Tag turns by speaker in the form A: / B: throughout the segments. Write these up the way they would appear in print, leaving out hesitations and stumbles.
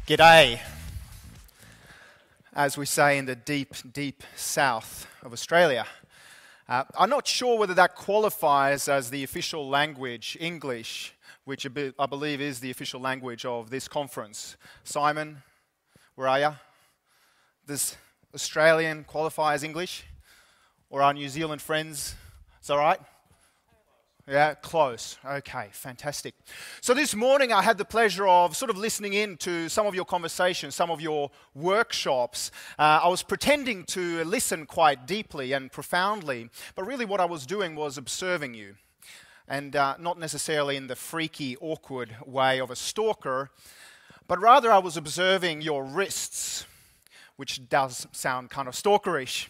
A: G'day, as we say in the deep, deep south of Australia. I'm not sure whether that qualifies as the official language, English, which I believe is the official language of this conference. Simon, where are you? Does Australian qualify as English? Or our New Zealand friends? Is that right? Yeah, close. Okay, fantastic. So this morning I had the pleasure of sort of listening in to some of your conversations, some of your workshops. I was pretending to listen quite deeply and profoundly, but really what I was doing was observing you. And not necessarily in the freaky, awkward way of a stalker, but rather I was observing your wrists, which does sound kind of stalkerish.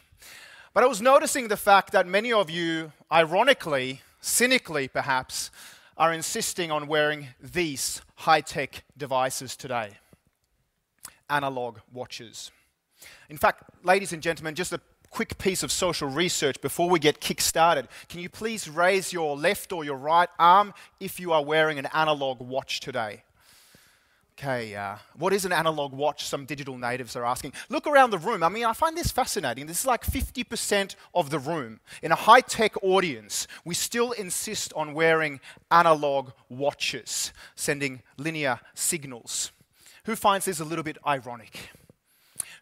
A: But I was noticing the fact that many of you, ironically, cynically perhaps, are insisting on wearing these high-tech devices today. Analog watches. In fact, ladies and gentlemen, just a quick piece of social research before we get kick-started. Can you please raise your left or your right arm if you are wearing an analog watch today? Okay, what is an analog watch? Some digital natives are asking. Look around the room. I mean, I find this fascinating. This is like 50% of the room. In a high-tech audience, we still insist on wearing analog watches, sending linear signals. Who finds this a little bit ironic?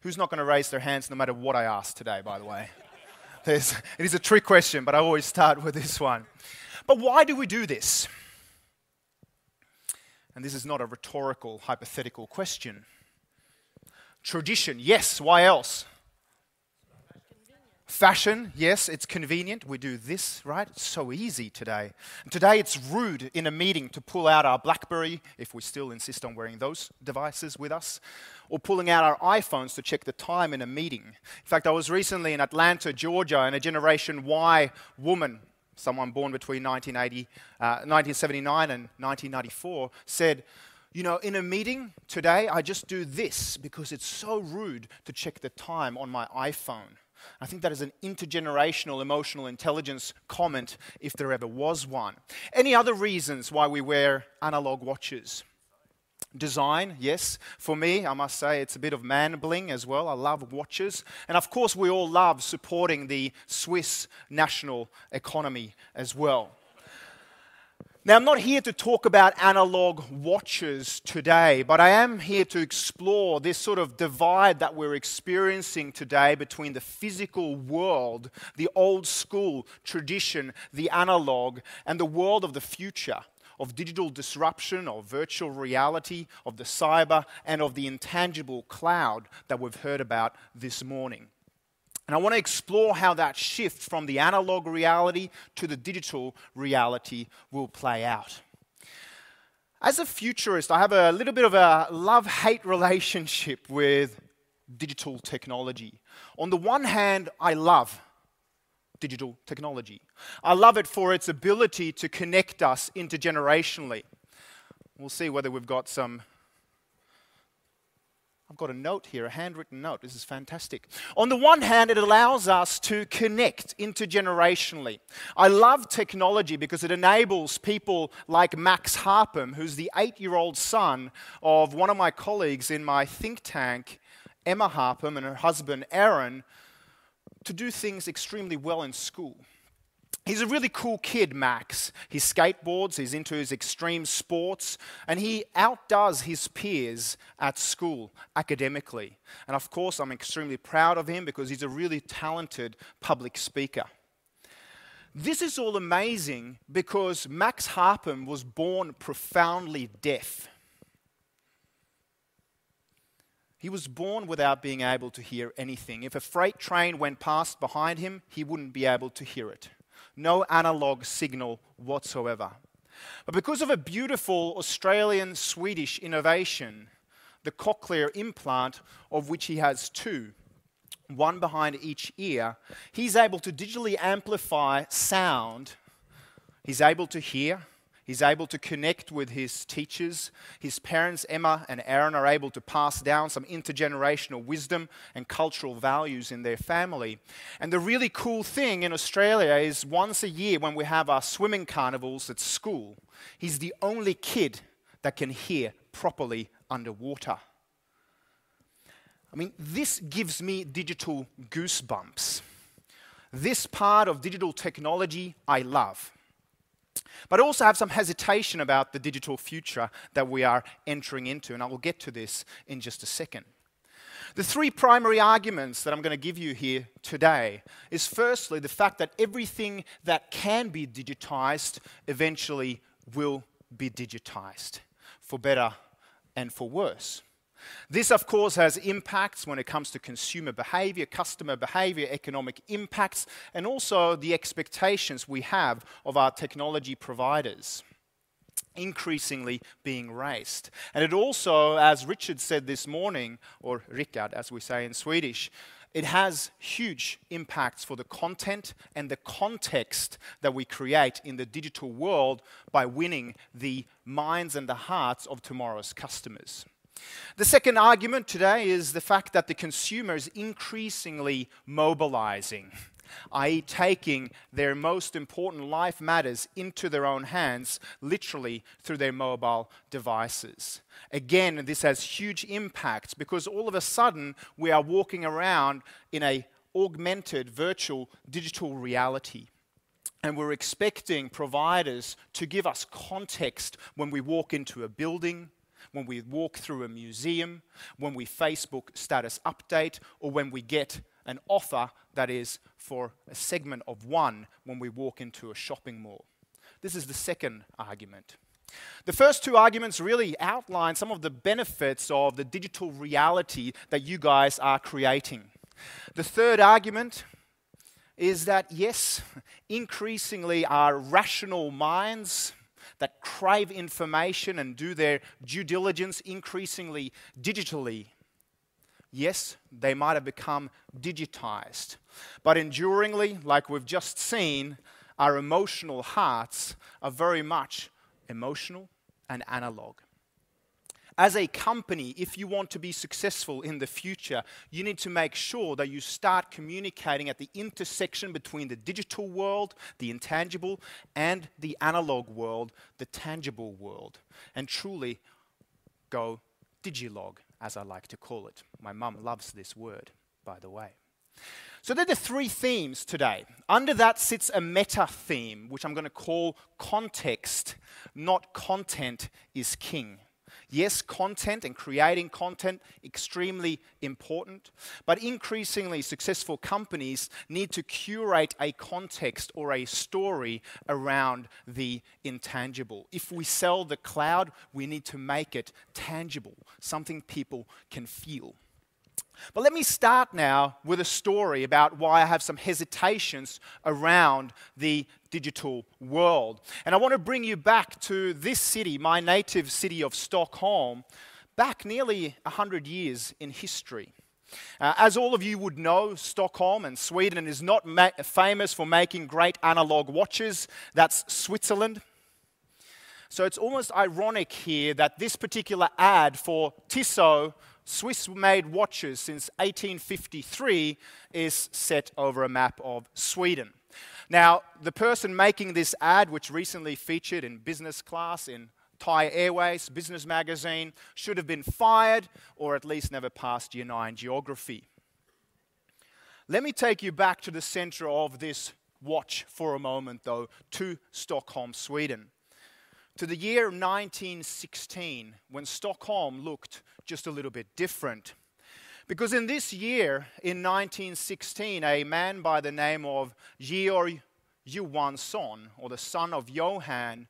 A: Who's not going to raise their hands no matter what I ask today, by the way? It is a trick question, but I always start with this one. But why do we do this? And this is not a rhetorical, hypothetical question. Tradition, yes, why else? Fashion, yes, it's convenient. We do this, right? It's so easy today. And today it's rude in a meeting to pull out our BlackBerry, if we still insist on wearing those devices with us, or pulling out our iPhones to check the time in a meeting. In fact, I was recently in Atlanta, Georgia, and a Generation Y woman, someone born between 1979 and 1994, said, you know, in a meeting today, I just do this because it's so rude to check the time on my iPhone. I think that is an intergenerational emotional intelligence comment, if there ever was one. Any other reasons why we wear analog watches? Design, yes. For me, I must say, it's a bit of man bling as well. I love watches. And of course, we all love supporting the Swiss national economy as well. Now, I'm not here to talk about analog watches today, but I am here to explore this sort of divide that we're experiencing today between the physical world, the old school tradition, the analog, and the world of the future, of digital disruption, of virtual reality, of the cyber, and of the intangible cloud that we've heard about this morning. And I want to explore how that shift from the analog reality to the digital reality will play out. As a futurist, I have a little bit of a love-hate relationship with digital technology. On the one hand, I love digital technology. I love it for its ability to connect us intergenerationally. We'll see whether we've got some... I've got a note here, a handwritten note. This is fantastic. On the one hand, it allows us to connect intergenerationally. I love technology because it enables people like Max Harpham, who's the 8-year-old son of one of my colleagues in my think tank, Emma Harpham, and her husband, Aaron, to do things extremely well in school. He's a really cool kid, Max. He skateboards, he's into his extreme sports, and he outdoes his peers at school academically. And of course, I'm extremely proud of him because he's a really talented public speaker. This is all amazing because Max Harpham was born profoundly deaf. He was born without being able to hear anything. If a freight train went past behind him, he wouldn't be able to hear it. No analog signal whatsoever. But because of a beautiful Australian-Swedish innovation, the cochlear implant, of which he has 2, one behind each ear, he's able to digitally amplify sound. He's able to hear. He's able to connect with his teachers. His parents, Emma and Aaron, are able to pass down some intergenerational wisdom and cultural values in their family. And the really cool thing in Australia is once a year when we have our swimming carnivals at school, he's the only kid that can hear properly underwater. I mean, this gives me digital goosebumps. This part of digital technology I love. But I also have some hesitation about the digital future that we are entering into, and I will get to this in just a second. The three primary arguments that I'm going to give you here today is firstly the fact that everything that can be digitized eventually will be digitized, for better and for worse. This, of course, has impacts when it comes to consumer behavior, customer behavior, economic impacts, and also the expectations we have of our technology providers increasingly being raised. And it also, as Richard said this morning, or Rickard as we say in Swedish, it has huge impacts for the content and the context that we create in the digital world by winning the minds and the hearts of tomorrow's customers. The second argument today is the fact that the consumer is increasingly mobilizing, i.e. taking their most important life matters into their own hands, literally through their mobile devices. Again, this has huge impacts because all of a sudden we are walking around in an augmented virtual digital reality. And we're expecting providers to give us context when we walk into a building, when we walk through a museum, when we Facebook status update, or when we get an offer that is for a segment of one when we walk into a shopping mall. This is the second argument. The first two arguments really outline some of the benefits of the digital reality that you guys are creating. The third argument is that, yes, increasingly our rational minds that crave information and do their due diligence increasingly digitally, yes, they might have become digitized. But enduringly, like we've just seen, our emotional hearts are very much emotional and analog. As a company, if you want to be successful in the future, you need to make sure that you start communicating at the intersection between the digital world, the intangible, and the analog world, the tangible world, and truly go digilog, as I like to call it. My mum loves this word, by the way. So they're the three themes today. Under that sits a meta theme, which I'm going to call context, not content is king. Yes, content and creating content, extremely important, but increasingly successful companies need to curate a context or a story around the intangible. If we sell the cloud, we need to make it tangible, something people can feel. But let me start now with a story about why I have some hesitations around the digital world. And I want to bring you back to this city, my native city of Stockholm, back nearly 100 years in history. As all of you would know, Stockholm and Sweden is not famous for making great analog watches. That's Switzerland. So it's almost ironic here that this particular ad for Tissot Swiss-made watches since 1853 is set over a map of Sweden. Now, the person making this ad, which recently featured in business class in Thai Airways business magazine, should have been fired or at least never passed Year 9 geography. Let me take you back to the center of this watch for a moment, though, to Stockholm, Sweden. To the year 1916, when Stockholm looked just a little bit different. Because in this year, in 1916, a man by the name of Georg Johansson, or the son of Johan,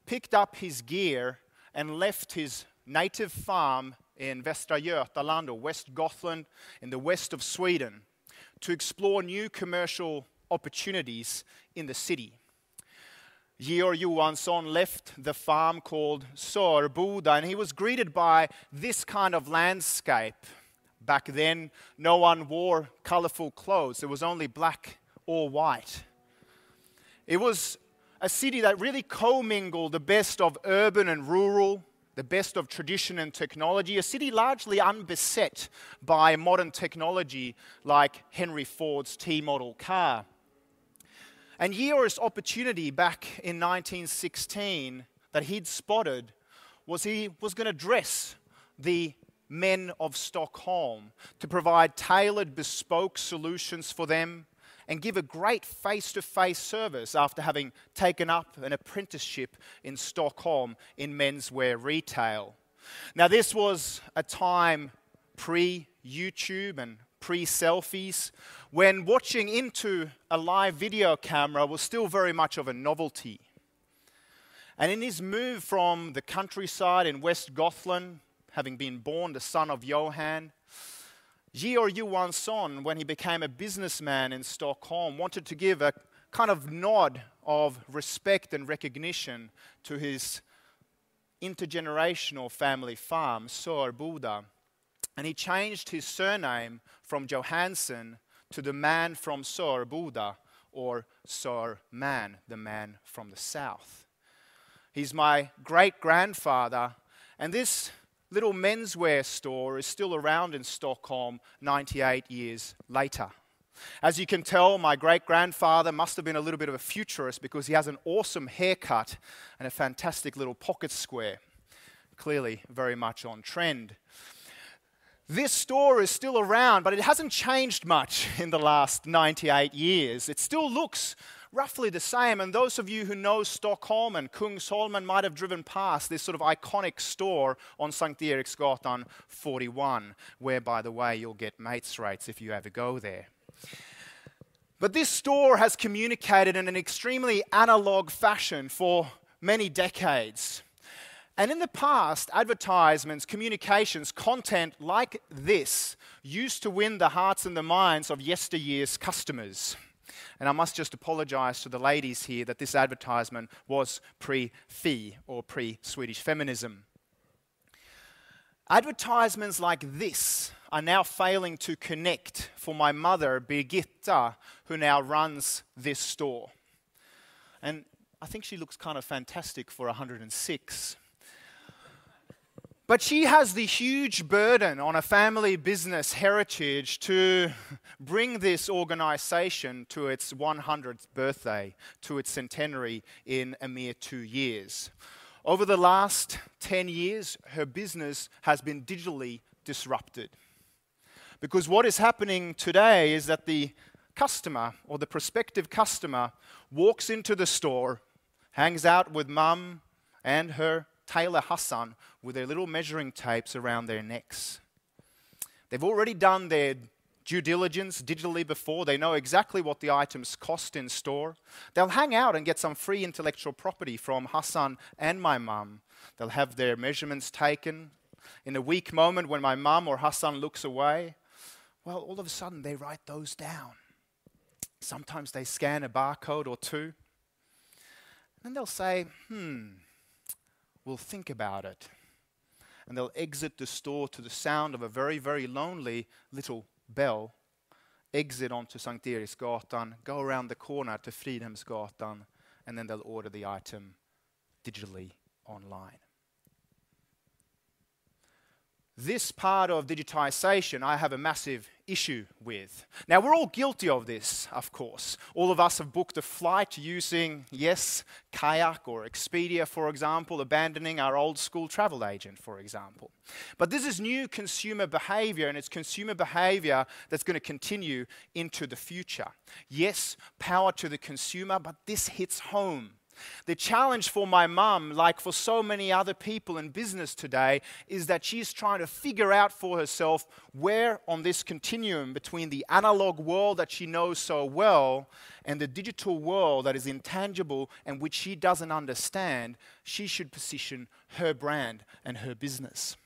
A: picked up his gear and left his native farm in Västra Götaland, or West Gotland, in the west of Sweden, to explore new commercial opportunities in the city. Georg Johansson left the farm called Sörboda, and he was greeted by this kind of landscape. Back then, no one wore colorful clothes. It was only black or white. It was a city that really commingled the best of urban and rural, the best of tradition and technology, a city largely unbeset by modern technology like Henry Ford's T-model car. And Georg's opportunity back in 1916 that he'd spotted was he was going to dress the men of Stockholm to provide tailored, bespoke solutions for them and give a great face-to-face service after having taken up an apprenticeship in Stockholm in menswear retail. Now, this was a time pre-YouTube and pre-selfies, when watching into a live video camera was still very much of a novelty. And in his move from the countryside in West Gothland, having been born the son of Johan, Georg Johansson, when he became a businessman in Stockholm, wanted to give a kind of nod of respect and recognition to his intergenerational family farm, Sörboda. And he changed his surname from Johansson to the man from Sörboda, or Sörman, the man from the south. He's my great-grandfather, and this little menswear store is still around in Stockholm 98 years later. As you can tell, my great-grandfather must have been a little bit of a futurist because he has an awesome haircut and a fantastic little pocket square. Clearly very much on trend. This store is still around, but it hasn't changed much in the last 98 years. It still looks roughly the same, and those of you who know Stockholm and Kungsholmen might have driven past this sort of iconic store on Sankt Eriksgatan 41, where, by the way, you'll get mates rates if you ever go there. But this store has communicated in an extremely analog fashion for many decades. And in the past, advertisements, communications, content like this used to win the hearts and the minds of yesteryear's customers. And I must just apologize to the ladies here that this advertisement was pre-Fi, or pre-Swedish feminism. Advertisements like this are now failing to connect for my mother, Birgitta, who now runs this store. And I think she looks kind of fantastic for 106. But she has the huge burden on a family business heritage to bring this organization to its 100th birthday, to its centenary in a mere 2 years. Over the last 10 years, her business has been digitally disrupted. Because what is happening today is that the customer, or the prospective customer, walks into the store, hangs out with mum and her tailor Hassan with their little measuring tapes around their necks. They've already done their due diligence digitally before. They know exactly what the items cost in store. They'll hang out and get some free intellectual property from Hassan and my mum. They'll have their measurements taken. In a weak moment when my mum or Hassan looks away, well, all of a sudden they write those down. Sometimes they scan a barcode or two. And they'll say, we'll think about it. And they'll exit the store to the sound of a very, very lonely little bell, exit onto Sankt Eriksgatan, go around the corner to Fridhemsgatan, and then they'll order the item digitally online. This part of digitization I have a massive issue with. Now, we're all guilty of this, of course. All of us have booked a flight using, yes, Kayak or Expedia, for example, abandoning our old school travel agent, for example. But this is new consumer behavior, and it's consumer behavior that's going to continue into the future. Yes, power to the consumer, but this hits home. The challenge for my mum, like for so many other people in business today, is that she's trying to figure out for herself where on this continuum between the analog world that she knows so well and the digital world that is intangible and which she doesn't understand, she should position her brand and her business.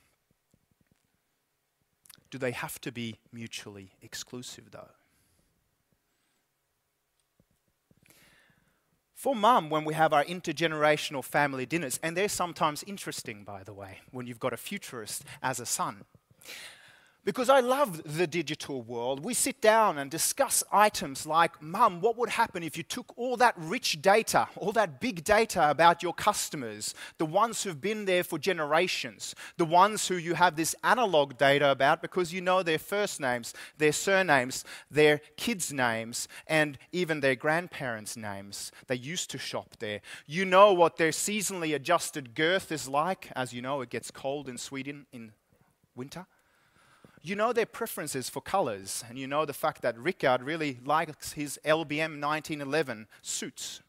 A: Do they have to be mutually exclusive, though? For mum, when we have our intergenerational family dinners, and they're sometimes interesting, by the way, when you've got a futurist as a son. Because I love the digital world. We sit down and discuss items like, Mum, what would happen if you took all that rich data, all that big data about your customers, the ones who've been there for generations, the ones who you have this analog data about because you know their first names, their surnames, their kids' names, and even their grandparents' names. They used to shop there. You know what their seasonally adjusted girth is like. As you know, it gets cold in Sweden in winter. You know their preferences for colors, and you know the fact that Rickard really likes his LBM 1911 suits.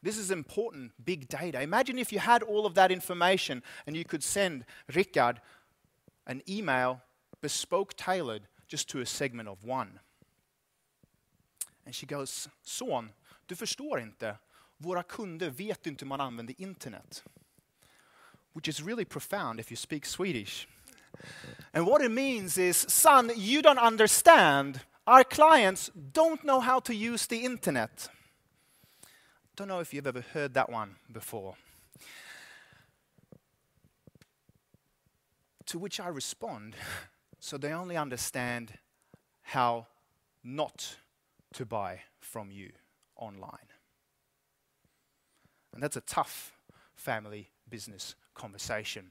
A: This is important big data. Imagine if you had all of that information and you could send Rickard an email, bespoke tailored, just to a segment of one. And she goes, son, du förstår inte. Våra kunder vet inte hur man använder internet. Which is really profound if you speak Swedish. And what it means is, son, you don't understand. Our clients don't know how to use the internet. Don't know if you've ever heard that one before. To which I respond, so they only understand how not to buy from you online. And that's a tough family business conversation.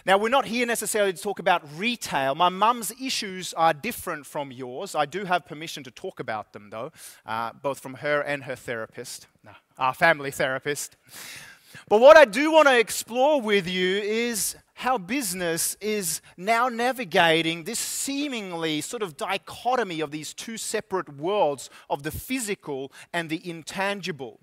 A: Now, we're not here necessarily to talk about retail. My mum's issues are different from yours. I do have permission to talk about them, though, both from her and her therapist, our family therapist. But what I do want to explore with you is how business is now navigating this seemingly sort of dichotomy of these two separate worlds of the physical and the intangible.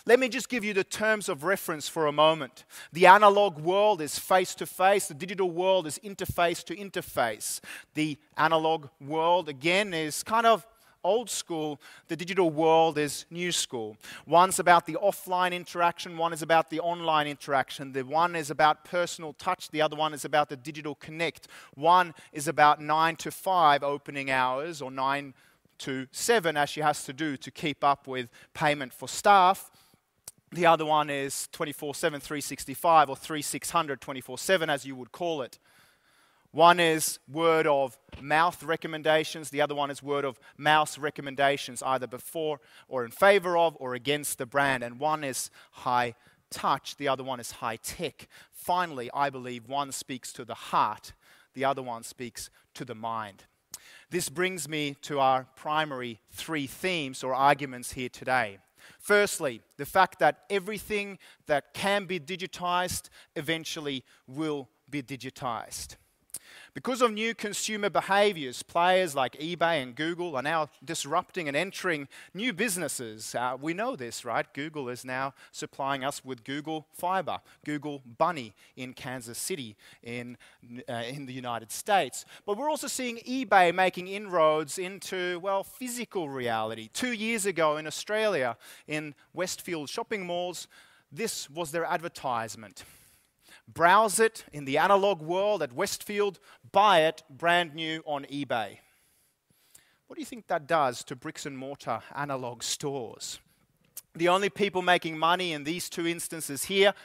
A: Let me just give you the terms of reference for a moment. The analog world is face-to-face. The digital world is interface to interface. The analog world, again, is kind of old school. The digital world is new school. One's about the offline interaction. One is about the online interaction. The one is about personal touch. The other one is about the digital connect. One is about 9 to 5 opening hours, or 9 to 7, as she has to do to keep up with payment for staff. The other one is 24/7, 365, or 3600, 24/7, as you would call it. One is word of mouth recommendations. The other one is word of mouse recommendations, either before or in favor of or against the brand. And one is high touch. The other one is high tech. Finally, I believe one speaks to the heart. The other one speaks to the mind. This brings me to our primary three themes or arguments here today. Firstly, the fact that everything that can be digitized eventually will be digitized. Because of new consumer behaviors, players like eBay and Google are now disrupting and entering new businesses. We know this, right? Google is now supplying us with Google Fiber, Google Bunny in Kansas City in the United States. But we're also seeing eBay making inroads into, well, physical reality. 2 years ago in Australia, in Westfield shopping malls, this was their advertisement. Browse it in the analog world at Westfield, buy it brand new on eBay. What do you think that does to bricks and mortar analog stores? The only people making money in these two instances here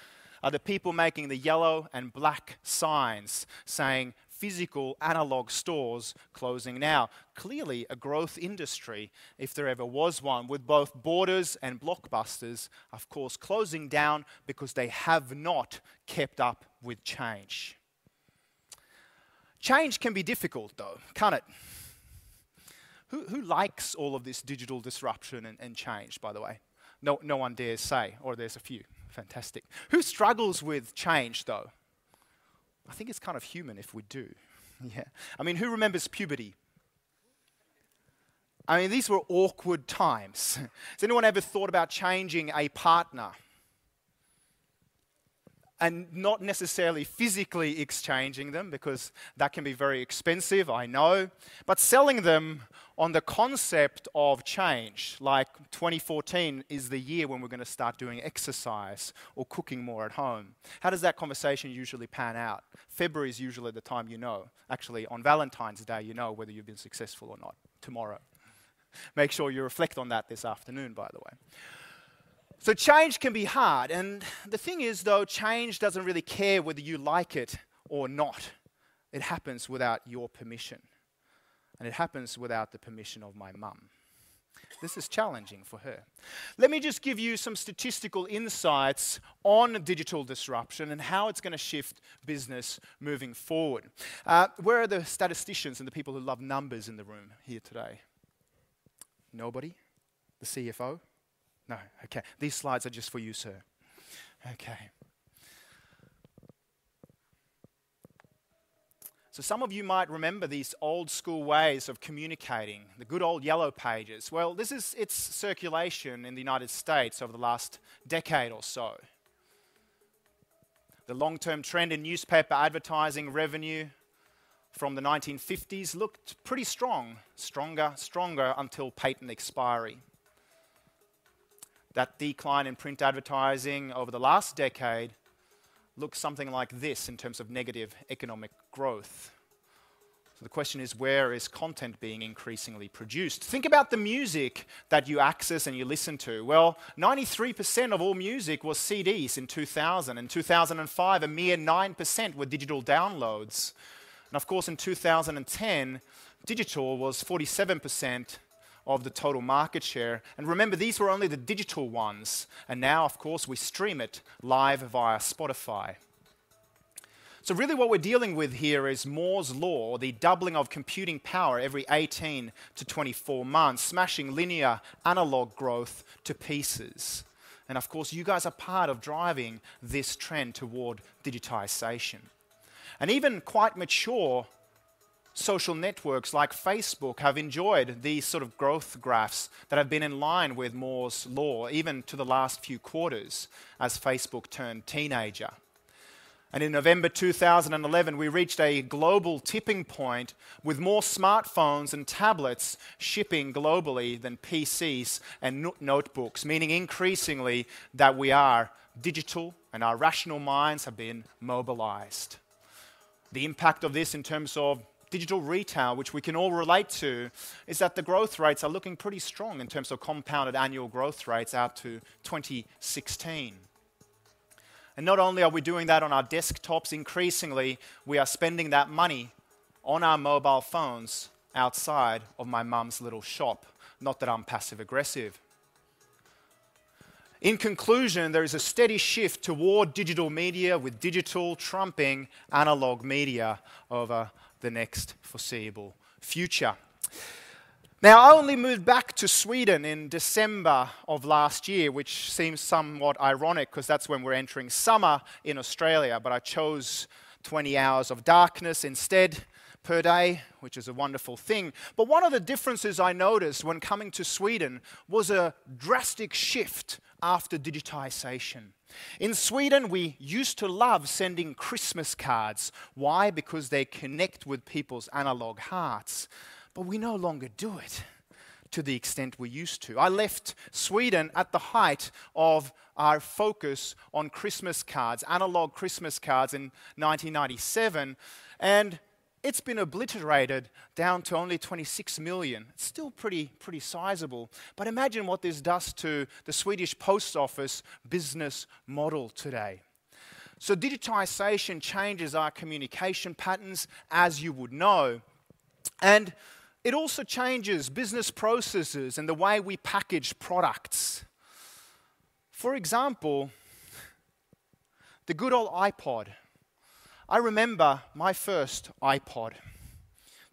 A: are the people making the yellow and black signs saying physical analog stores closing now. Clearly a growth industry, if there ever was one, with both Borders and Blockbusters, of course, closing down because they have not kept up with change. Change can be difficult, though, can't it? Who likes all of this digital disruption and change, by the way? No one dares say, or there's a few. Fantastic. Who struggles with change, though? I think it's kind of human if we do. Yeah. I mean, who remembers puberty? I mean, these were awkward times. Has anyone ever thought about changing a partner? And not necessarily physically exchanging them, because that can be very expensive, I know. But selling them on the concept of change, like 2014 is the year when we're going to start doing exercise or cooking more at home. How does that conversation usually pan out? February is usually the time you know. Actually, on Valentine's Day, you know whether you've been successful or not. Tomorrow. Make sure you reflect on that this afternoon, by the way. So change can be hard, and the thing is, though, change doesn't really care whether you like it or not. It happens without your permission, and it happens without the permission of my mum. This is challenging for her. Let me just give you some statistical insights on digital disruption and how it's going to shift business moving forward. Where are the statisticians and the people who love numbers in the room here today? Nobody? The CFO? No, okay. These slides are just for you, sir. Okay. So some of you might remember these old school ways of communicating, the good old yellow pages. Well, this is its circulation in the United States over the last decade or so. The long-term trend in newspaper advertising revenue from the 1950s looked pretty strong, stronger until patent expiry. That decline in print advertising over the last decade looks something like this in terms of negative economic growth. So the question is, where is content being increasingly produced? Think about the music that you access and you listen to. Well, 93% of all music was CDs in 2000. In 2005, a mere 9% were digital downloads. And of course, in 2010, digital was 47% of the total market share. And remember, these were only the digital ones. And now, of course, we stream it live via Spotify. So really what we're dealing with here is Moore's law, the doubling of computing power every 18 to 24 months, smashing linear analog growth to pieces. And of course, you guys are part of driving this trend toward digitization. And even quite mature social networks like Facebook have enjoyed these sort of growth graphs that have been in line with Moore's law, even to the last few quarters as Facebook turned teenager. And in November 2011, we reached a global tipping point with more smartphones and tablets shipping globally than PCs and notebooks, meaning increasingly that we are digital and our rational minds have been mobilized. The impact of this in terms of digital retail, which we can all relate to, is that the growth rates are looking pretty strong in terms of compounded annual growth rates out to 2016. And not only are we doing that on our desktops, increasingly we are spending that money on our mobile phones outside of my mum's little shop. Not that I'm passive aggressive. In conclusion, there is a steady shift toward digital media, with digital trumping analog media over the next foreseeable future. Now, I only moved back to Sweden in December of last year, which seems somewhat ironic because that's when we're entering summer in Australia, but I chose 20 hours of darkness instead per day, which is a wonderful thing. But one of the differences I noticed when coming to Sweden was a drastic shift after digitization. In Sweden, we used to love sending Christmas cards. Why? Because they connect with people's analog hearts. But we no longer do it to the extent we used to. I left Sweden at the height of our focus on Christmas cards, analog Christmas cards in 1997, and it's been obliterated down to only 26 million. It's still pretty sizable. But imagine what this does to the Swedish Post Office business model today. So digitization changes our communication patterns, as you would know. And it also changes business processes and the way we package products. For example, the good old iPod. I remember my first iPod. Do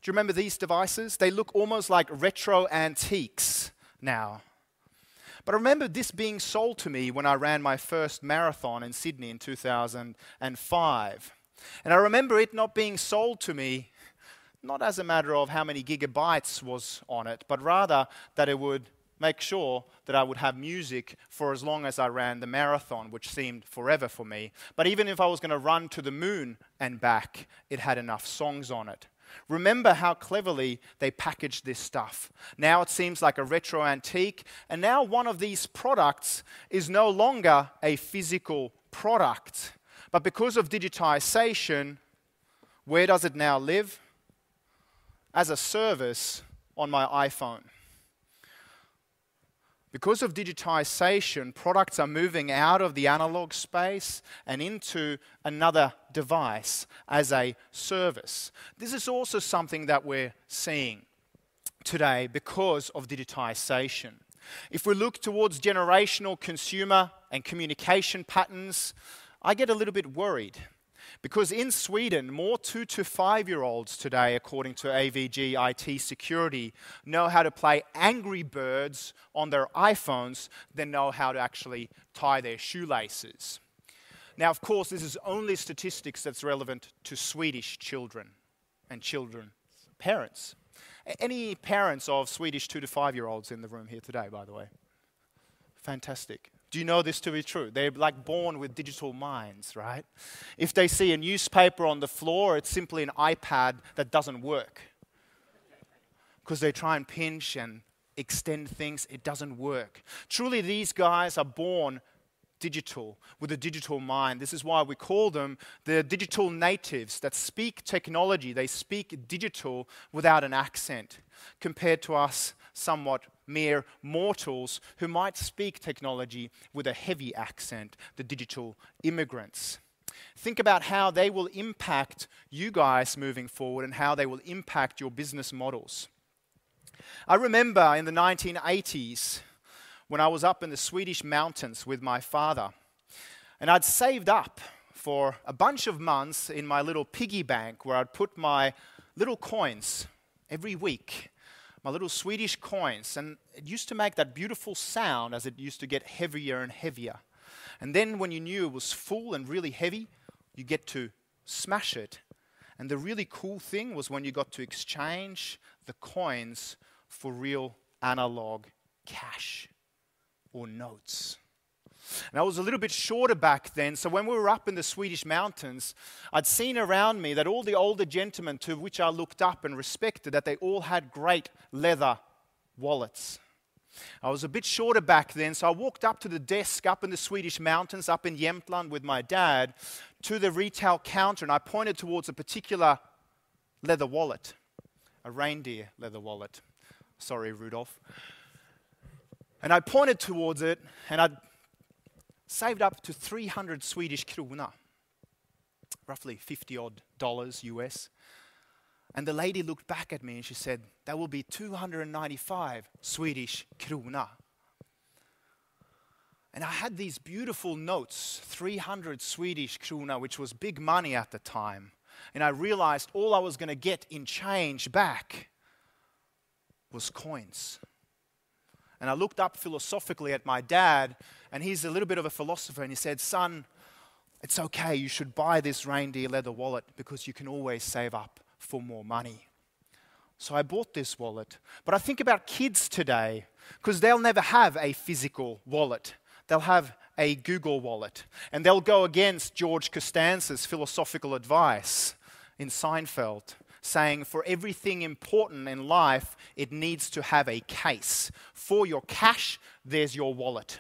A: you remember these devices? They look almost like retro antiques now. But I remember this being sold to me when I ran my first marathon in Sydney in 2005. And I remember it not being sold to me not as a matter of how many gigabytes was on it, but rather that it would make sure that I would have music for as long as I ran the marathon, which seemed forever for me. But even if I was going to run to the moon and back, it had enough songs on it. Remember how cleverly they packaged this stuff. Now it seems like a retro antique, and now one of these products is no longer a physical product. But because of digitization, where does it now live? As a service on my iPhone. Because of digitization, products are moving out of the analog space and into another device as a service. This is also something that we're seeing today because of digitization. If we look towards generational consumer and communication patterns, I get a little bit worried. Because in Sweden, more 2 to 5-year-olds today, according to AVG IT Security, know how to play Angry Birds on their iPhones than know how to actually tie their shoelaces. Now, of course, this is only statistics that's relevant to Swedish children. and children, parents. Any parents of Swedish 2 to 5-year-olds in the room here today, by the way? Fantastic. Do you know this to be true? They're like born with digital minds, right? If they see a newspaper on the floor, it's simply an iPad that doesn't work. Because they try and pinch and extend things, it doesn't work. Truly, these guys are born digital, with a digital mind. This is why we call them the digital natives that speak technology. They speak digital without an accent, compared to us somewhat mere mortals who might speak technology with a heavy accent, the digital immigrants. Think about how they will impact you guys moving forward and how they will impact your business models. I remember in the 1980s, when I was up in the Swedish mountains with my father, and I'd saved up for a bunch of months in my little piggy bank where I'd put my little coins every week, my little Swedish coins, and it used to make that beautiful sound as it used to get heavier and heavier. And then when you knew it was full and really heavy, you get to smash it. And the really cool thing was when you got to exchange the coins for real analog cash or notes. And I was a little bit shorter back then, so when we were up in the Swedish mountains, I'd seen around me that all the older gentlemen to which I looked up and respected, that they all had great leather wallets. I was a bit shorter back then, so I walked up to the desk up in the Swedish mountains, up in Jämtland with my dad, to the retail counter, and I pointed towards a particular leather wallet, a reindeer leather wallet. Sorry, Rudolph. And I pointed towards it, and I'd saved up to 300 Swedish krona, roughly $50 odd US. And the lady looked back at me and she said, that will be 295 Swedish krona. And I had these beautiful notes, 300 Swedish krona, which was big money at the time. And I realized all I was going to get in change back was coins. And I looked up philosophically at my dad, and he's a little bit of a philosopher, and he said, son, it's okay, you should buy this reindeer leather wallet because you can always save up for more money. So I bought this wallet. But I think about kids today, because they'll never have a physical wallet. They'll have a Google wallet. And they'll go against George Costanza's philosophical advice in Seinfeld, saying for everything important in life, it needs to have a case. For your cash, there's your wallet.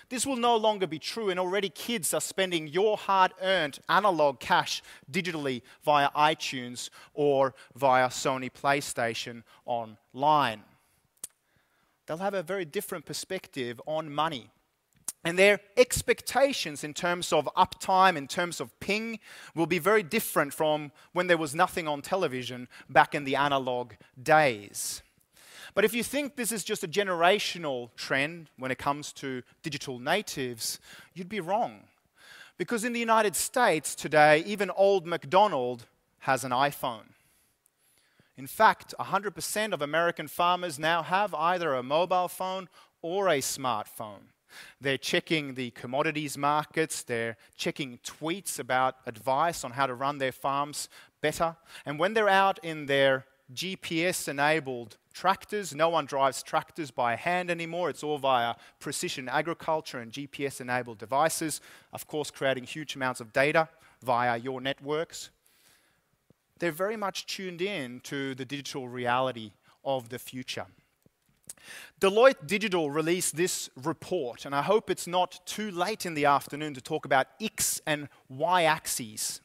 A: This will no longer be true, and already kids are spending your hard-earned analog cash digitally via iTunes or via Sony PlayStation online. They'll have a very different perspective on money. And their expectations in terms of uptime, in terms of ping, will be very different from when there was nothing on television back in the analog days. But if you think this is just a generational trend when it comes to digital natives, you'd be wrong. Because in the United States today, even old MacDonald has an iPhone. In fact, 100% of American farmers now have either a mobile phone or a smartphone. They're checking the commodities markets, they're checking tweets about advice on how to run their farms better. And when they're out in their GPS-enabled tractors, no one drives tractors by hand anymore, it's all via precision agriculture and GPS-enabled devices, of course creating huge amounts of data via your networks. They're very much tuned in to the digital reality of the future. Deloitte Digital released this report, and I hope it's not too late in the afternoon to talk about X and Y axes.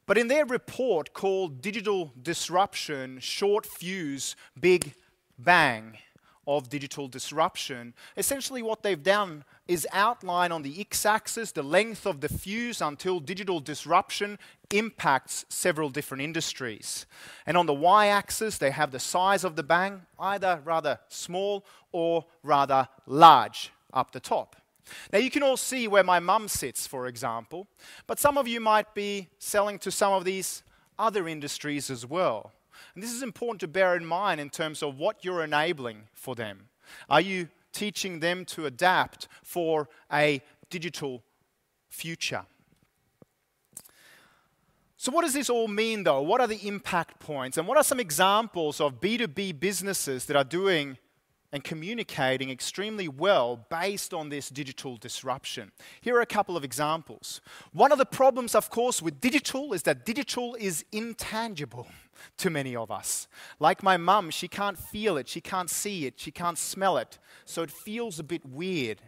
A: But in their report called Digital Disruption, Short Fuse, Big Bang of Digital Disruption, essentially what they've done is outline on the X-axis the length of the fuse until digital disruption impacts several different industries. And on the Y-axis, they have the size of the bang, either rather small or rather large up the top. Now you can all see where my mum sits, for example, but some of you might be selling to some of these other industries as well. And this is important to bear in mind in terms of what you're enabling for them. Are you teaching them to adapt for a digital future? So what does this all mean, though? What are the impact points? And what are some examples of B2B businesses that are doing and communicating extremely well based on this digital disruption? Here are a couple of examples. One of the problems, of course, with digital is that digital is intangible to many of us. Like my mum, she can't feel it, she can't see it, she can't smell it, so it feels a bit weird.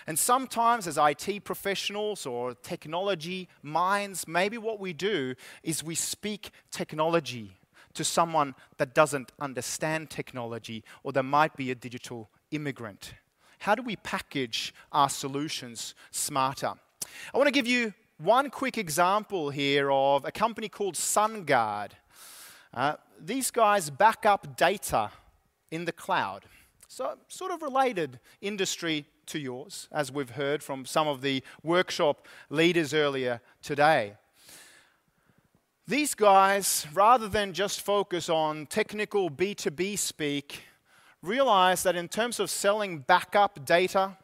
A: And sometimes as IT professionals or technology minds, maybe what we do is we speak technology to someone that doesn't understand technology, or there might be a digital immigrant. How do we package our solutions smarter? I want to give you one quick example here of a company called SunGuard. These guys back up data in the cloud. So sort of related industry to yours, as we've heard from some of the workshop leaders earlier today. These guys, rather than just focus on technical B2B speak, realize that in terms of selling backup data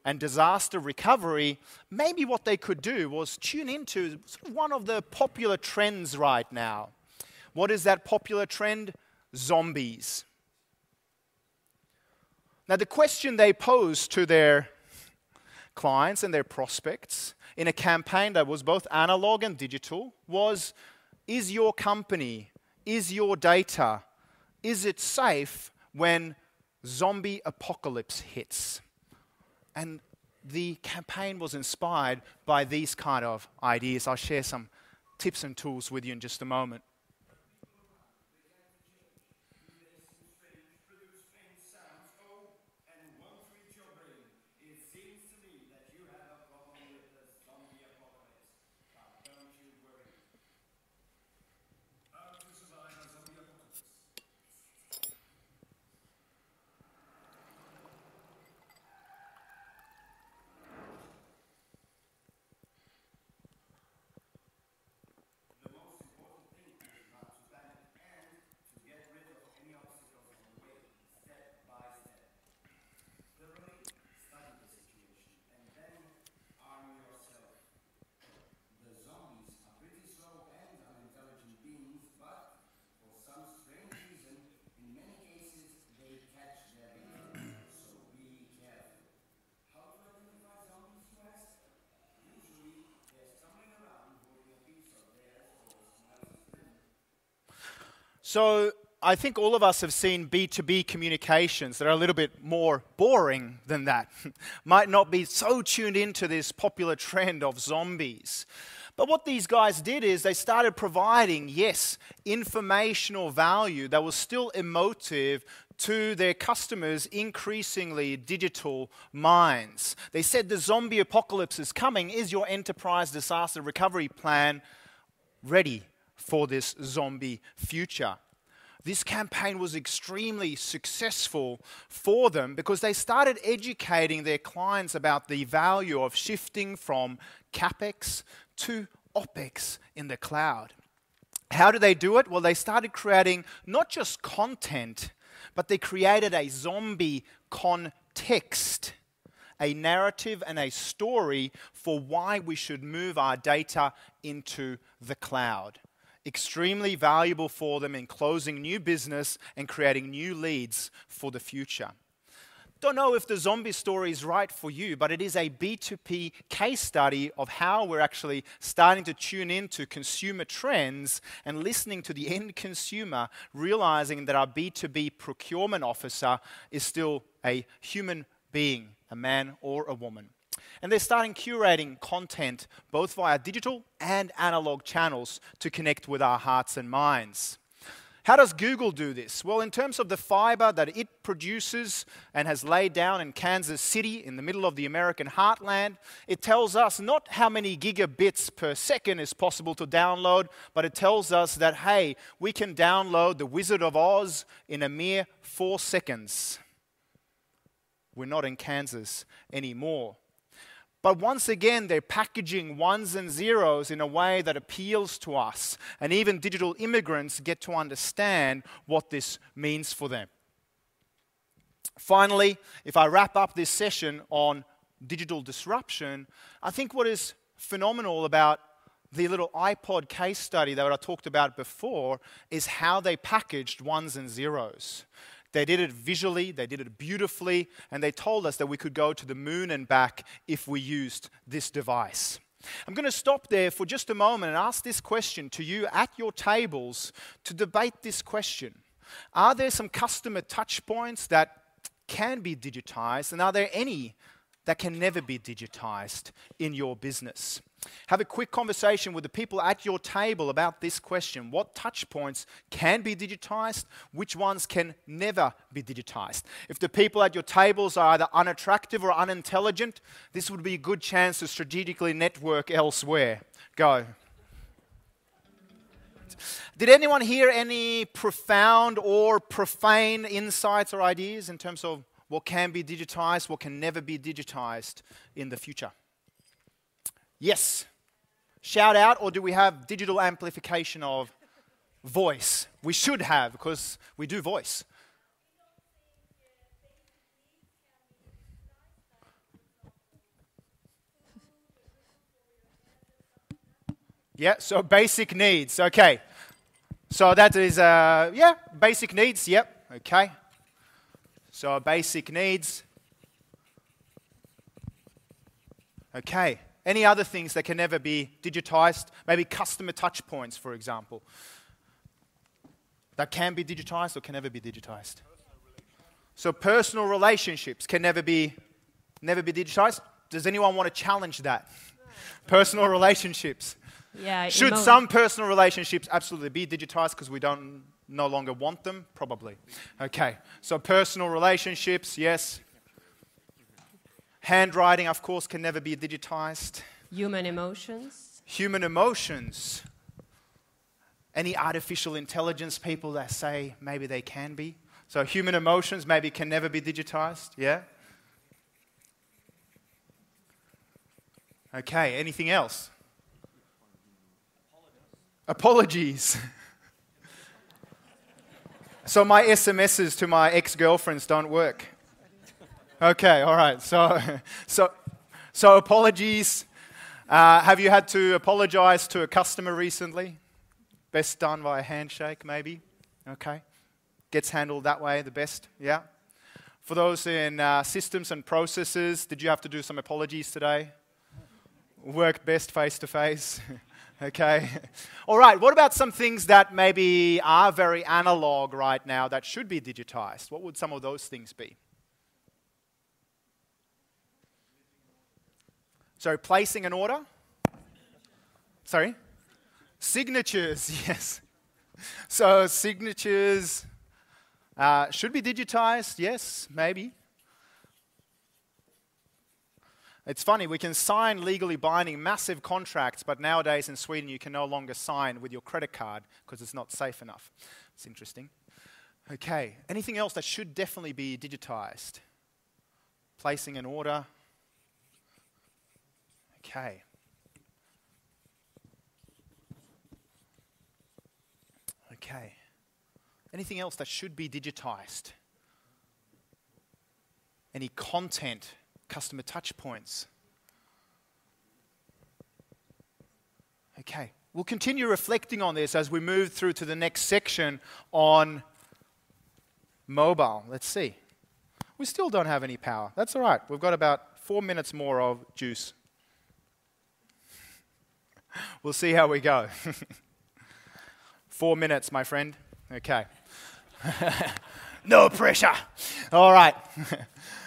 A: and disaster recovery, maybe what they could do was tune into sort of one of the popular trends right now. What is that popular trend? Zombies. Now, the question they posed to their clients and their prospects in a campaign that was both analog and digital was, is your company, is your data, is it safe when zombie apocalypse hits? And the campaign was inspired by these kind of ideas. I'll share some tips and tools with you in just a moment. So I think all of us have seen B2B communications that are a little bit more boring than that. Might not be so tuned into this popular trend of zombies. But what these guys did is they started providing, yes, informational value that was still emotive to their customers' increasingly digital minds. They said the zombie apocalypse is coming. Is your enterprise disaster recovery plan ready for this zombie future? This campaign was extremely successful for them because they started educating their clients about the value of shifting from CapEx to OpEx in the cloud. How did they do it? Well, they started creating not just content, but they created a zombie context, a narrative and a story for why we should move our data into the cloud. Extremely valuable for them in closing new business and creating new leads for the future. Don't know if the zombie story is right for you, but it is a B2B case study of how we're actually starting to tune into consumer trends and listening to the end consumer, realizing that our B2B procurement officer is still a human being, a man or a woman. And they're starting curating content both via digital and analog channels to connect with our hearts and minds. How does Google do this? Well, in terms of the fiber that it produces and has laid down in Kansas City in the middle of the American heartland, it tells us not how many gigabits per second is possible to download, but it tells us that, hey, we can download The Wizard of Oz in a mere 4 seconds. We're not in Kansas anymore. But once again, they're packaging ones and zeros in a way that appeals to us. And even digital immigrants get to understand what this means for them. Finally, if I wrap up this session on digital disruption, I think what is phenomenal about the little iPod case study that I talked about before is how they packaged ones and zeros. They did it visually, they did it beautifully, and they told us that we could go to the moon and back if we used this device. I'm going to stop there for just a moment and ask this question to you at your tables to debate this question. Are there some customer touch points that can be digitized, and are there any that can never be digitized in your business? Have a quick conversation with the people at your table about this question. What touch points can be digitized? Which ones can never be digitized? If the people at your tables are either unattractive or unintelligent, this would be a good chance to strategically network elsewhere. Go. Did anyone hear any profound or profane insights or ideas in terms of what can be digitized, what can never be digitized in the future? Yes. Shout out, or do we have digital amplification of voice? We should have, because we do voice. Yeah, so basic needs, okay. So that is, basic needs, yep, okay. So basic needs. Okay. Any other things that can never be digitized? Maybe customer touch points, for example. That can be digitized or can never be digitized. So personal relationships can never be digitized. Does anyone want to challenge that? Personal relationships.
B: Yeah.
A: Should some personal relationships absolutely be digitized because we don't no longer want them? Probably. Okay. So personal relationships, yes. Handwriting, of course, can never be digitized.
B: Human emotions.
A: Human emotions. Any artificial intelligence people that say maybe they can be? So human emotions maybe can never be digitized, yeah? Okay, anything else? Apologies. So my SMSs to my ex-girlfriends don't work. Okay, all right. So apologies. Have you had to apologize to a customer recently? Best done by a handshake, maybe. Okay. Gets handled that way, the best. Yeah. For those in systems and processes, did you have to do some apologies today? Work best face to face. Okay. All right. What about some things that maybe are very analog right now that should be digitized? What would some of those things be? So placing an order? Sorry? Signatures, yes. So signatures should be digitized, yes, maybe. It's funny, we can sign legally binding massive contracts, but nowadays in Sweden you can no longer sign with your credit card because it's not safe enough. It's interesting. Okay, anything else that should definitely be digitized? Placing an order. Okay. Okay. Anything else that should be digitized? Any content, customer touch points? Okay. We'll continue reflecting on this as we move through to the next section on mobile. Let's see. We still don't have any power. That's all right. We've got about 4 minutes more of juice. We'll see how we go. 4 minutes, my friend. Okay. No pressure. All right.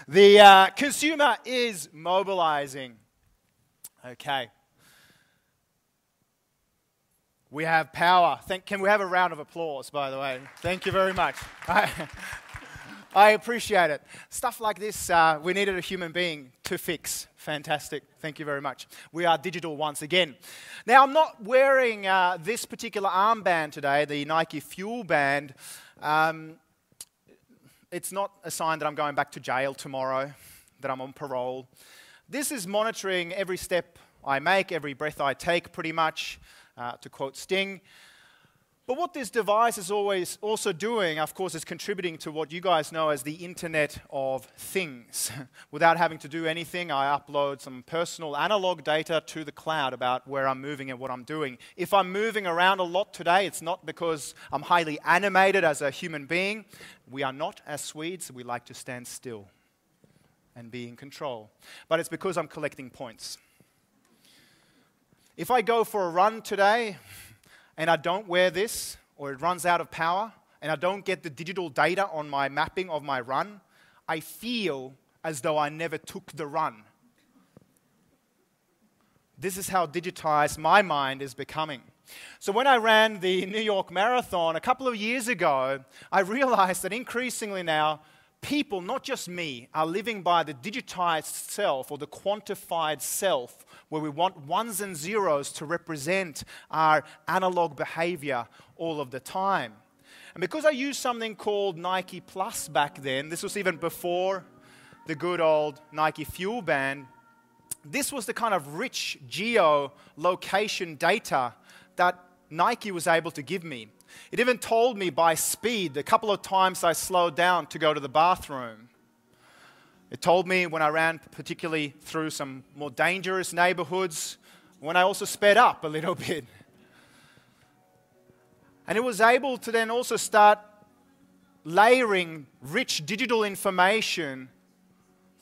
A: The consumer is mobilizing. Okay. We have power. Can we have a round of applause, by the way? Thank you very much. I appreciate it. Stuff like this, we needed a human being to fix. Fantastic. Thank you very much. We are digital once again. Now, I'm not wearing this particular armband today, the Nike Fuel Band. It's not a sign that I'm going back to jail tomorrow, that I'm on parole. This is monitoring every step I make, every breath I take, pretty much, to quote Sting. But what this device is always also doing, of course, is contributing to what you guys know as the Internet of Things. Without having to do anything, I upload some personal analog data to the cloud about where I'm moving and what I'm doing. If I'm moving around a lot today, it's not because I'm highly animated as a human being. We are not, as Swedes, we like to stand still and be in control. But it's because I'm collecting points. If I go for a run today, and I don't wear this, or it runs out of power, and I don't get the digital data on my mapping of my run, I feel as though I never took the run. This is how digitized my mind is becoming. So when I ran the New York Marathon a couple of years ago, I realized that increasingly now, people, not just me, are living by the digitized self or the quantified self, where we want ones and zeros to represent our analog behavior all of the time. And because I used something called Nike Plus back then, this was even before the good old Nike Fuel Band, this was the kind of rich geo-location data that Nike was able to give me. It even told me by speed the couple of times I slowed down to go to the bathroom. It told me when I ran particularly through some more dangerous neighborhoods, when I also sped up a little bit. And it was able to then also start layering rich digital information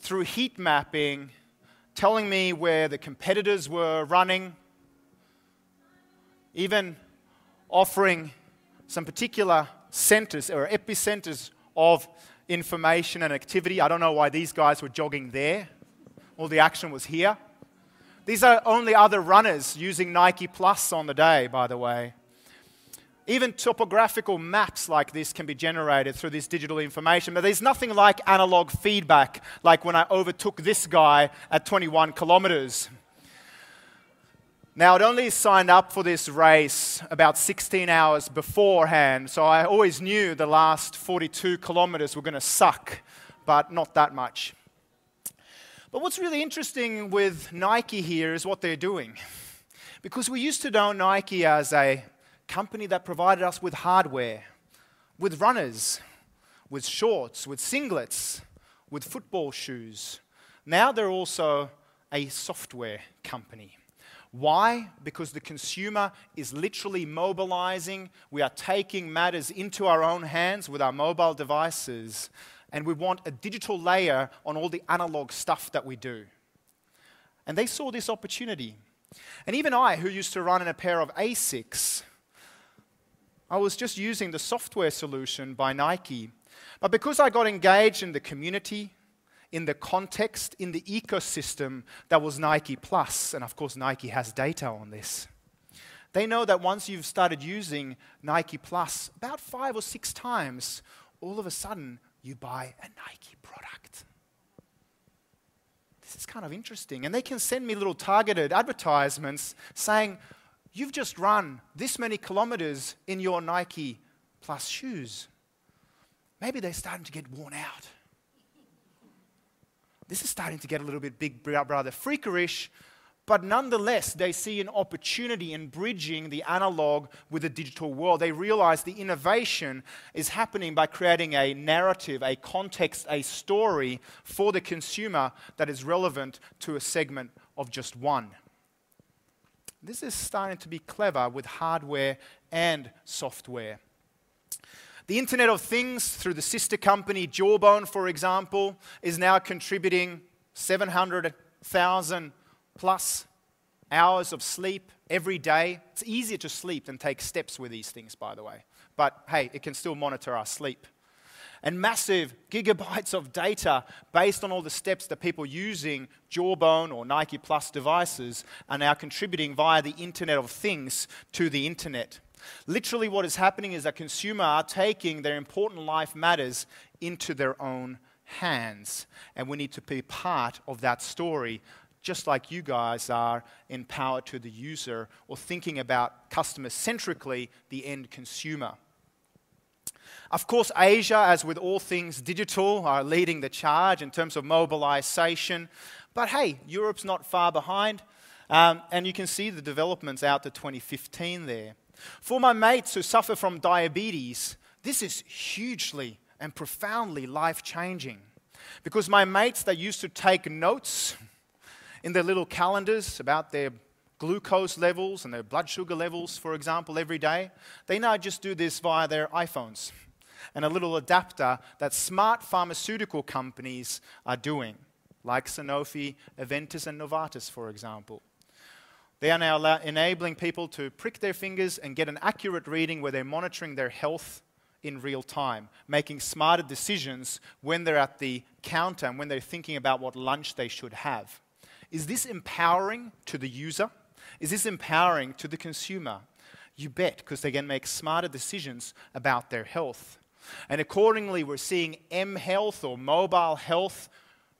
A: through heat mapping, telling me where the competitors were running, even offering some particular centers or epicenters of information and activity. I don't know why these guys were jogging there. All the action was here. These are only other runners using Nike Plus on the day, by the way. Even topographical maps like this can be generated through this digital information, but there's nothing like analog feedback, like when I overtook this guy at 21 kilometers. Now, I'd only signed up for this race about 16 hours beforehand, so I always knew the last 42 kilometers were going to suck, but not that much. But what's really interesting with Nike here is what they're doing. Because we used to know Nike as a company that provided us with hardware, with runners, with shorts, with singlets, with football shoes. Now they're also a software company. Why? Because the consumer is literally mobilizing. We are taking matters into our own hands with our mobile devices, and we want a digital layer on all the analog stuff that we do. And they saw this opportunity. And even I, who used to run in a pair of ASICs, I was just using the software solution by Nike. But because I got engaged in the community, in the context, in the ecosystem that was Nike Plus, and of course Nike has data on this. They know that once you've started using Nike Plus about 5 or 6 times, all of a sudden you buy a Nike product. This is kind of interesting. And they can send me little targeted advertisements saying, you've just run this many kilometers in your Nike Plus shoes. Maybe they're starting to get worn out. This is starting to get a little bit big brother freakerish, but nonetheless, they see an opportunity in bridging the analog with the digital world. They realize the innovation is happening by creating a narrative, a context, a story for the consumer that is relevant to a segment of just one. This is starting to be clever with hardware and software. The Internet of Things, through the sister company Jawbone, for example, is now contributing 700,000 plus hours of sleep every day. It's easier to sleep than take steps with these things, by the way. But hey, it can still monitor our sleep. And massive gigabytes of data based on all the steps that people using Jawbone or Nike Plus devices are now contributing via the Internet of Things to the Internet. Literally what is happening is that consumers are taking their important life matters into their own hands. And we need to be part of that story, just like you guys are in power to the user or thinking about customer-centrically the end consumer. Of course, Asia, as with all things digital, are leading the charge in terms of mobilization. But hey, Europe's not far behind. And you can see the developments out to 2015 there. For my mates who suffer from diabetes, this is hugely and profoundly life-changing. Because my mates that used to take notes in their little calendars about their glucose levels and their blood sugar levels, for example, every day, they now just do this via their iPhones and a little adapter that smart pharmaceutical companies are doing, like Sanofi, Aventis, and Novartis, for example. They are now enabling people to prick their fingers and get an accurate reading where they're monitoring their health in real time, making smarter decisions when they're at the counter and when they're thinking about what lunch they should have. Is this empowering to the user? Is this empowering to the consumer? You bet, because they can make smarter decisions about their health. And accordingly, we're seeing M-health or mobile health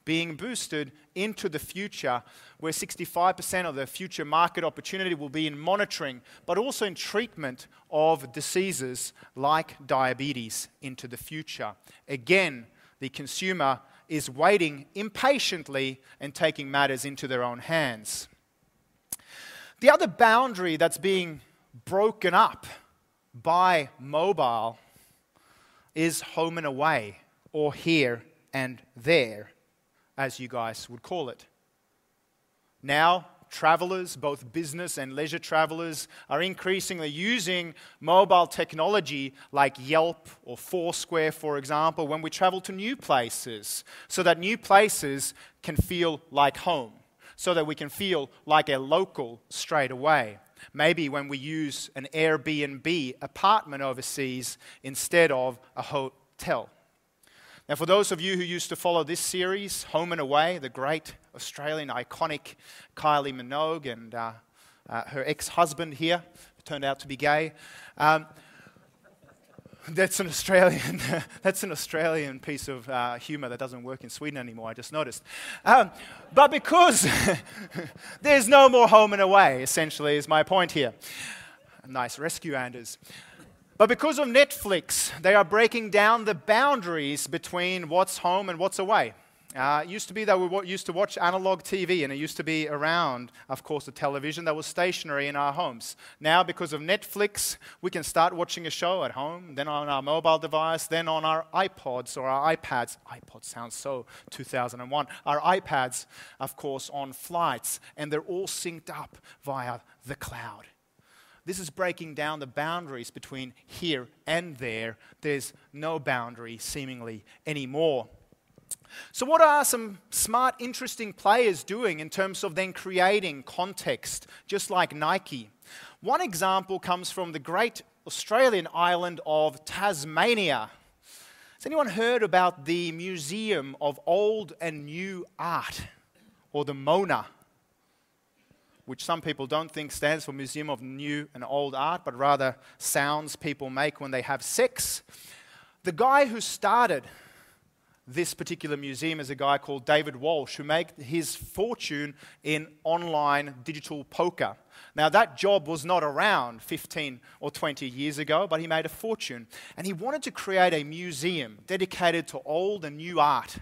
A: being boosted into the future, where 65% of the future market opportunity will be in monitoring, but also in treatment of diseases like diabetes into the future. Again, the consumer is waiting impatiently and taking matters into their own hands. The other boundary that's being broken up by mobile is home and away, or here and there, as you guys would call it. Now, travelers, both business and leisure travelers, are increasingly using mobile technology like Yelp or Foursquare, for example, when we travel to new places, so that new places can feel like home, so that we can feel like a local straight away. Maybe when we use an Airbnb apartment overseas instead of a hotel. Now, for those of you who used to follow this series, Home and Away, the great Australian iconic Kylie Minogue and her ex-husband here, who turned out to be gay, that's an Australian piece of humour that doesn't work in Sweden anymore, I just noticed. But because there's no more home and away, essentially, is my point here. Nice rescue, Anders. But because of Netflix, they are breaking down the boundaries between what's home and what's away. It used to be that we used to watch analog TV, and it used to be around, of course, the television that was stationary in our homes. Now, because of Netflix, we can start watching a show at home, then on our mobile device, then on our iPods or our iPads. iPod sounds so 2001. Our iPads, of course, on flights, and they're all synced up via the cloud. This is breaking down the boundaries between here and there. There's no boundary, seemingly, anymore. So what are some smart, interesting players doing in terms of then creating context, just like Nike? One example comes from the great Australian island of Tasmania. Has anyone heard about the Museum of Old and New Art, or the MONA? Which some people don't think stands for Museum of New and Old Art, but rather sounds people make when they have sex. The guy who started this particular museum is a guy called David Walsh, who made his fortune in online digital poker. Now, that job was not around 15 or 20 years ago, but he made a fortune. And he wanted to create a museum dedicated to old and new art.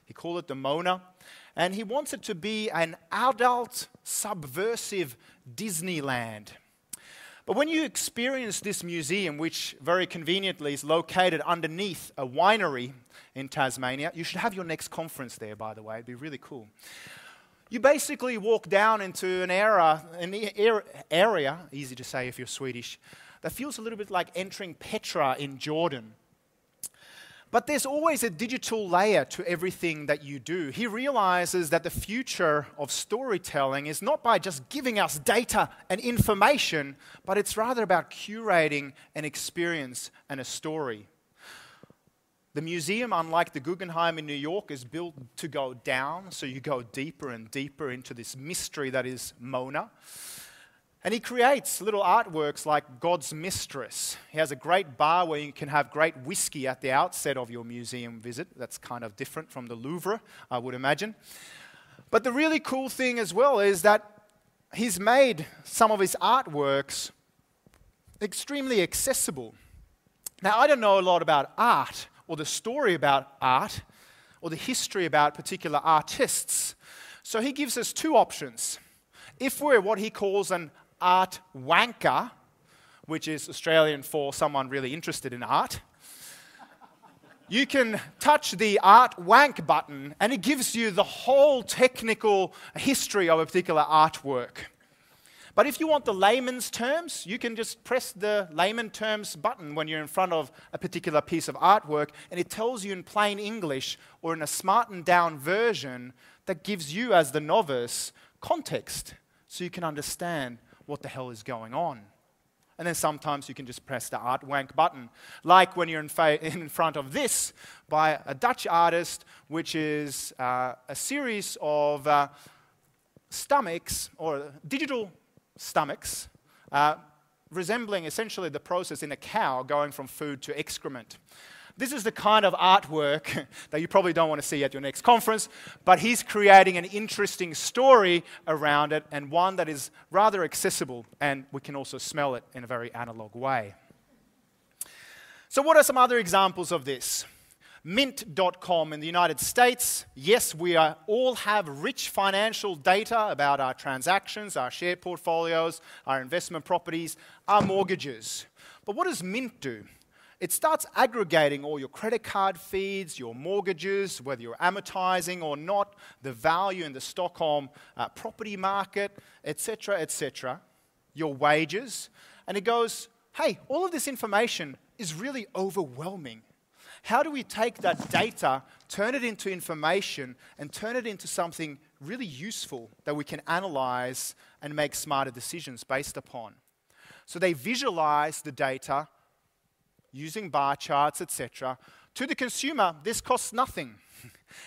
A: He called it the MONA. And he wants it to be an adult, subversive Disneyland. But when you experience this museum, which very conveniently is located underneath a winery in Tasmania, you should have your next conference there, by the way. It'd be really cool. You basically walk down into an area, easy to say if you're Swedish, that feels a little bit like entering Petra in Jordan. But there's always a digital layer to everything that you do. He realizes that the future of storytelling is not by just giving us data and information, but it's rather about curating an experience and a story. The museum, unlike the Guggenheim in New York, is built to go down, so you go deeper and deeper into this mystery that is MONA. And he creates little artworks like God's Mistress. He has a great bar where you can have great whiskey at the outset of your museum visit. That's kind of different from the Louvre, I would imagine. But the really cool thing as well is that he's made some of his artworks extremely accessible. Now, I don't know a lot about art, or the story about art, or the history about particular artists. So he gives us two options. If we're what he calls an art wanker, which is Australian for someone really interested in art, you can touch the art wank button and it gives you the whole technical history of a particular artwork. But if you want the layman's terms, you can just press the layman terms button when you're in front of a particular piece of artwork, and it tells you in plain English or in a smartened down version that gives you, as the novice, context so you can understand what the hell is going on. And then sometimes you can just press the art wank button, like when you're in front of this by a Dutch artist, which is a series of stomachs, or digital stomachs, resembling essentially the process in a cow going from food to excrement. This is the kind of artwork that you probably don't want to see at your next conference, but he's creating an interesting story around it, and one that is rather accessible, and we can also smell it in a very analog way. So what are some other examples of this? Mint.com in the United States. Yes, we all have rich financial data about our transactions, our share portfolios, our investment properties, our mortgages. But what does Mint do? It starts aggregating all your credit card feeds, your mortgages, whether you're amortizing or not, the value in the Stockholm property market, etc., your wages. And it goes, hey, all of this information is really overwhelming. How do we take that data, turn it into information, and turn it into something really useful that we can analyze and make smarter decisions based upon? So they visualize the data using bar charts, etc. To the consumer, this costs nothing.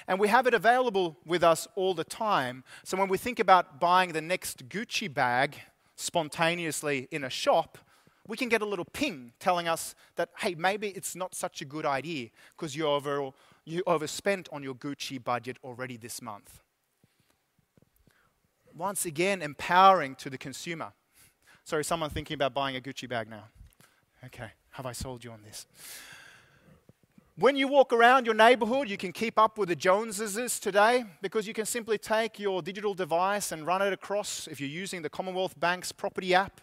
A: And we have it available with us all the time. So when we think about buying the next Gucci bag spontaneously in a shop, we can get a little ping telling us that, hey, maybe it's not such a good idea because you overspent on your Gucci budget already this month. Once again, empowering to the consumer. Sorry, someone thinking about buying a Gucci bag now. Okay, have I sold you on this? When you walk around your neighborhood, you can keep up with the Joneses today because you can simply take your digital device and run it across, if you're using the Commonwealth Bank's property app,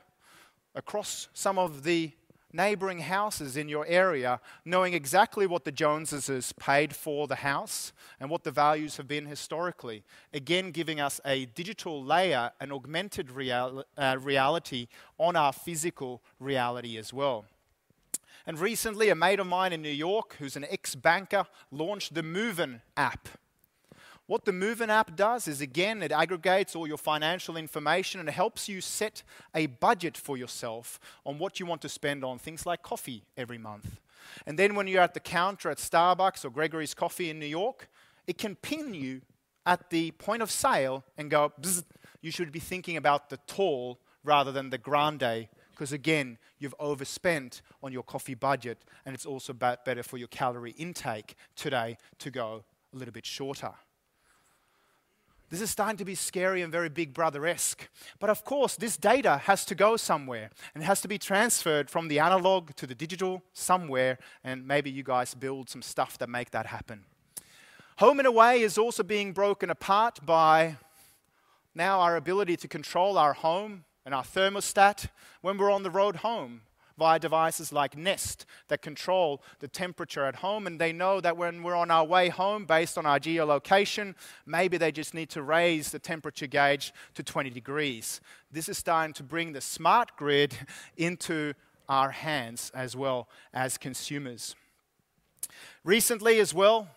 A: across some of the neighboring houses in your area, knowing exactly what the Joneses paid for the house and what the values have been historically. Again, giving us a digital layer, an augmented reality on our physical reality as well. And recently, a mate of mine in New York, who's an ex-banker, launched the Movin app. What the Movin app does is, again, it aggregates all your financial information and it helps you set a budget for yourself on what you want to spend on things like coffee every month. And then when you're at the counter at Starbucks or Gregory's Coffee in New York, it can pin you at the point of sale and go, bzz, you should be thinking about the tall rather than the grande, because again, you've overspent on your coffee budget, and it's also better for your calorie intake today to go a little bit shorter. This is starting to be scary and very Big Brother-esque. But of course, this data has to go somewhere, and it has to be transferred from the analog to the digital somewhere, and maybe you guys build some stuff that make that happen. Home and away is also being broken apart by now our ability to control our home and our thermostat when we're on the road home, via devices like Nest that control the temperature at home, and they know that when we're on our way home, based on our geolocation, maybe they just need to raise the temperature gauge to 20 degrees. This is starting to bring the smart grid into our hands as well as consumers. Recently as well,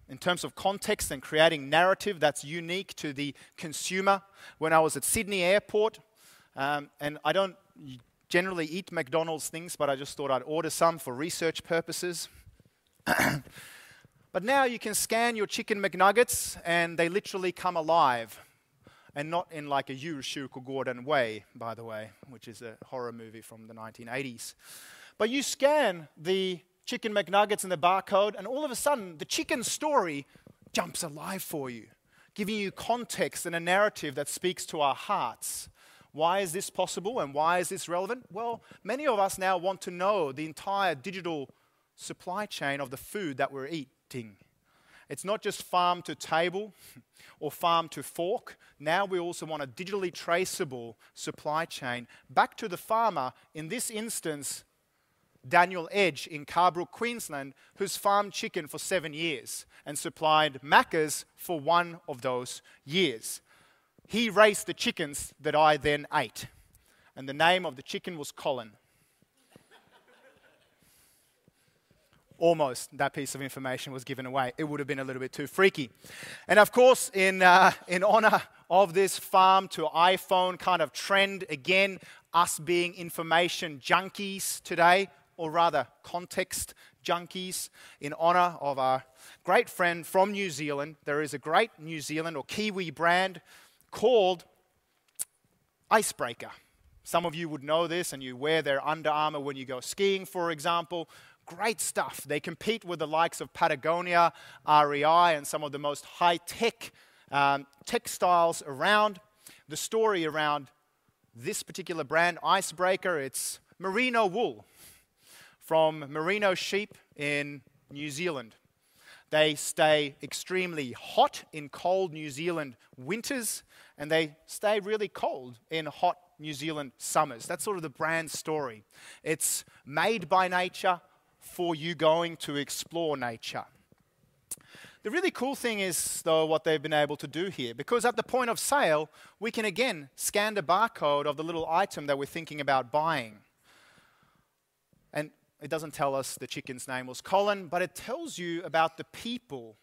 A: in terms of context and creating narrative that's unique to the consumer, when I was at Sydney Airport, and I don't generally eat McDonald's things, but I just thought I'd order some for research purposes. But now you can scan your chicken McNuggets and they literally come alive. And not in like a Yurushuko Gordon way, by the way, which is a horror movie from the 1980s. But you scan the chicken McNuggets and the barcode, and all of a sudden the chicken story jumps alive for you, giving you context and a narrative that speaks to our hearts. Why is this possible and why is this relevant? Well, many of us now want to know the entire digital supply chain of the food that we're eating. It's not just farm to table or farm to fork. Now we also want a digitally traceable supply chain back to the farmer, in this instance, Daniel Edge in Carbrook, Queensland, who's farmed chicken for 7 years and supplied Macca's for one of those years. He raised the chickens that I then ate, and the name of the chicken was Colin. Almost that piece of information was given away. It would have been a little bit too freaky. And of course, in honor of this farm to iPhone kind of trend, again, us being information junkies today, or rather context junkies, in honor of our great friend from New Zealand, there is a great New Zealand or Kiwi brand called Icebreaker. Some of you would know this, and you wear their Under Armour when you go skiing, for example. Great stuff. They compete with the likes of Patagonia, REI, and some of the most high-tech textiles around. The story around this particular brand, Icebreaker, it's merino wool from merino sheep in New Zealand. They stay extremely hot in cold New Zealand winters, and they stay really cold in hot New Zealand summers. That's sort of the brand story. It's made by nature, for you going to explore nature. The really cool thing is, though, what they've been able to do here, because at the point of sale, we can again scan the barcode of the little item that we're thinking about buying. And it doesn't tell us the chicken's name was Colin, but it tells you about the people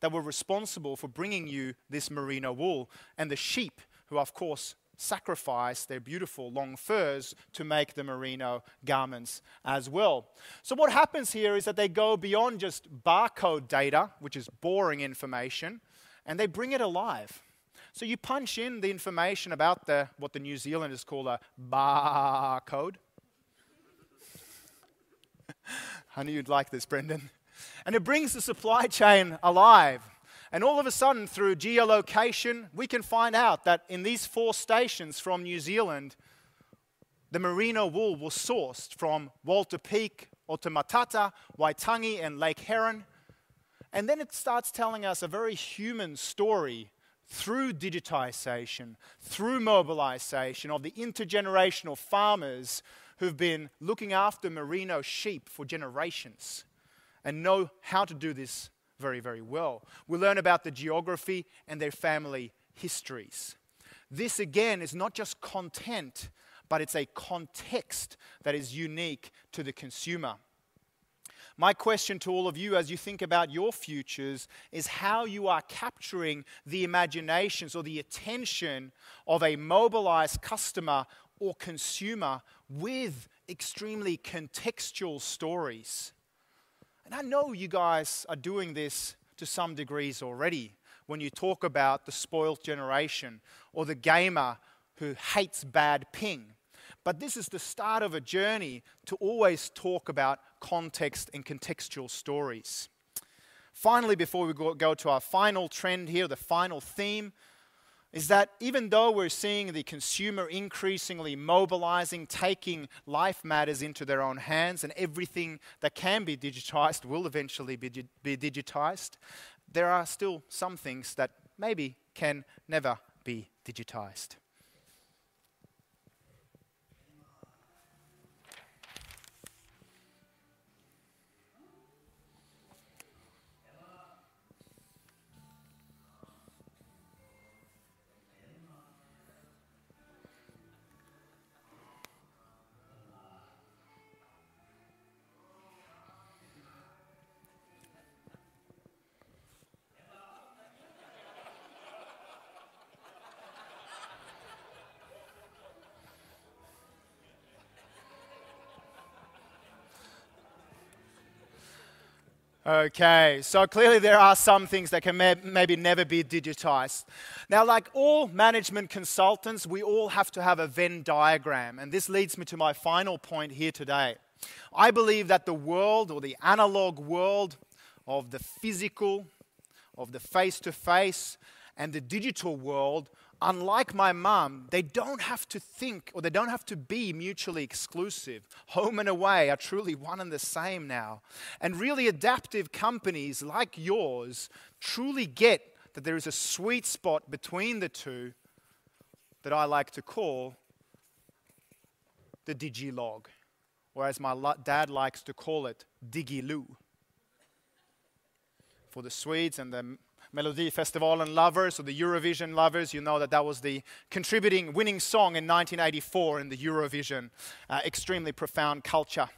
A: that were responsible for bringing you this merino wool, and the sheep who, of course, sacrifice their beautiful long furs to make the merino garments as well. So what happens here is that they go beyond just barcode data, which is boring information, and they bring it alive. So you punch in the information about what the New Zealanders call a barcode. I knew you'd like this, Brendan. And it brings the supply chain alive. And all of a sudden, through geolocation, we can find out that in these 4 stations from New Zealand, the merino wool was sourced from Walter Peak, Otamatata, Waitangi, and Lake Heron. And then it starts telling us a very human story through digitization, through mobilization of the intergenerational farmers who've been looking after merino sheep for generations and know how to do this very, very well. We learn about the geography and their family histories. This, again, is not just content, but it's a context that is unique to the consumer. My question to all of you as you think about your futures is how you are capturing the imaginations or the attention of a mobilized customer or consumer with extremely contextual stories. And I know you guys are doing this to some degrees already when you talk about the spoiled generation or the gamer who hates bad ping. But this is the start of a journey to always talk about context and contextual stories. Finally, before we go to our final trend here, the final theme, is that even though we're seeing the consumer increasingly mobilizing, taking life matters into their own hands, and everything that can be digitized will eventually be digitized, there are still some things that maybe can never be digitized. Okay, so clearly there are some things that can maybe never be digitized. Now, like all management consultants, we all have to have a Venn diagram, and this leads me to my final point here today. I believe that the world, or the analog world of the physical, of the face-to-face, and the digital world unlike my mum, they don't have to think or they don't have to be mutually exclusive. Home and away are truly one and the same now. And really adaptive companies like yours truly get that there is a sweet spot between the two that I like to call the digilog, or as my dad likes to call it, digiloo. For the Swedes and the Melodifestivalen lovers or the Eurovision lovers, you know that that was the contributing winning song in 1984 in the Eurovision. Extremely profound culture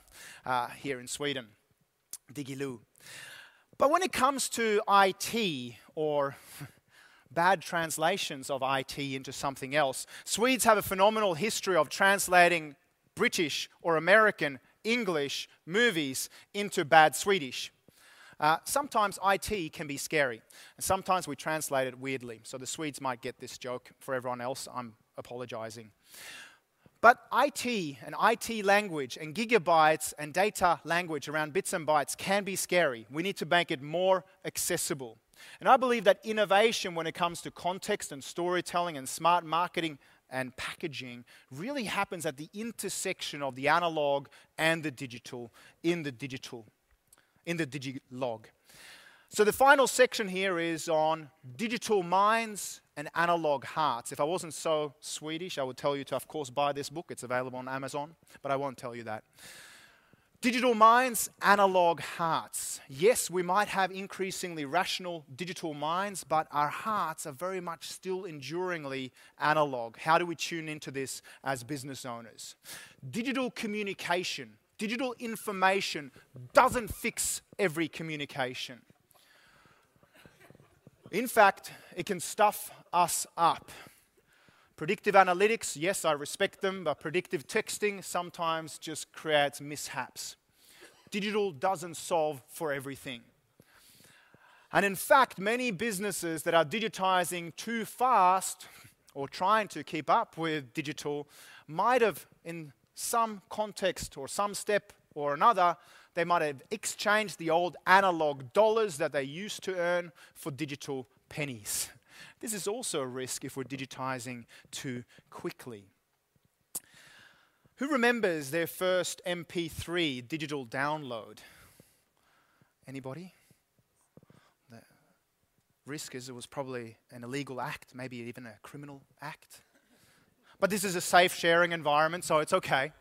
A: here in Sweden. Digiloo. But when it comes to IT or bad translations of IT into something else, Swedes have a phenomenal history of translating British or American English movies into bad Swedish. Sometimes IT can be scary, and sometimes we translate it weirdly. So the Swedes might get this joke. For everyone else, I'm apologizing. But IT and IT language and gigabytes and data language around bits and bytes can be scary. We need to make it more accessible. And I believe that innovation when it comes to context and storytelling and smart marketing and packaging really happens at the intersection of the analog and the digital in the digilog. So the final section here is on digital minds and analog hearts. If I wasn't so Swedish, I would tell you to, of course, buy this book. It's available on Amazon, but I won't tell you that. Digital minds, analog hearts. Yes, we might have increasingly rational digital minds, but our hearts are very much still enduringly analog. How do we tune into this as business owners? Digital communication, digital information doesn't fix every communication. In fact, it can stuff us up. Predictive analytics, yes, I respect them, but predictive texting sometimes just creates mishaps. Digital doesn't solve for everything. And in fact, many businesses that are digitizing too fast or trying to keep up with digital might have, in some context or some step or another, they might have exchanged the old analog dollars that they used to earn for digital pennies. This is also a risk if we're digitizing too quickly. Who remembers their first MP3 digital download? Anybody? The risk is it was probably an illegal act, maybe even a criminal act. But this is a safe sharing environment, so it's okay.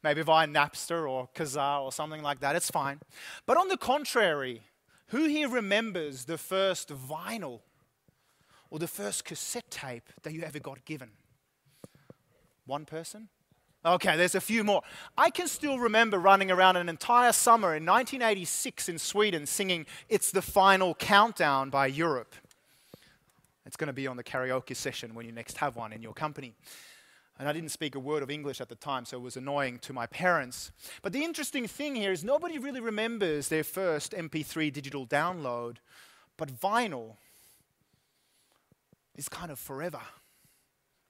A: Maybe via Napster or Kazaa or something like that, it's fine. But on the contrary, who here remembers the first vinyl or the first cassette tape that you ever got given? One person? Okay, there's a few more. I can still remember running around an entire summer in 1986 in Sweden singing "It's the Final Countdown" by Europe. It's going to be on the karaoke session when you next have one in your company. And I didn't speak a word of English at the time, so it was annoying to my parents. But the interesting thing here is nobody really remembers their first MP3 digital download, but vinyl is kind of forever,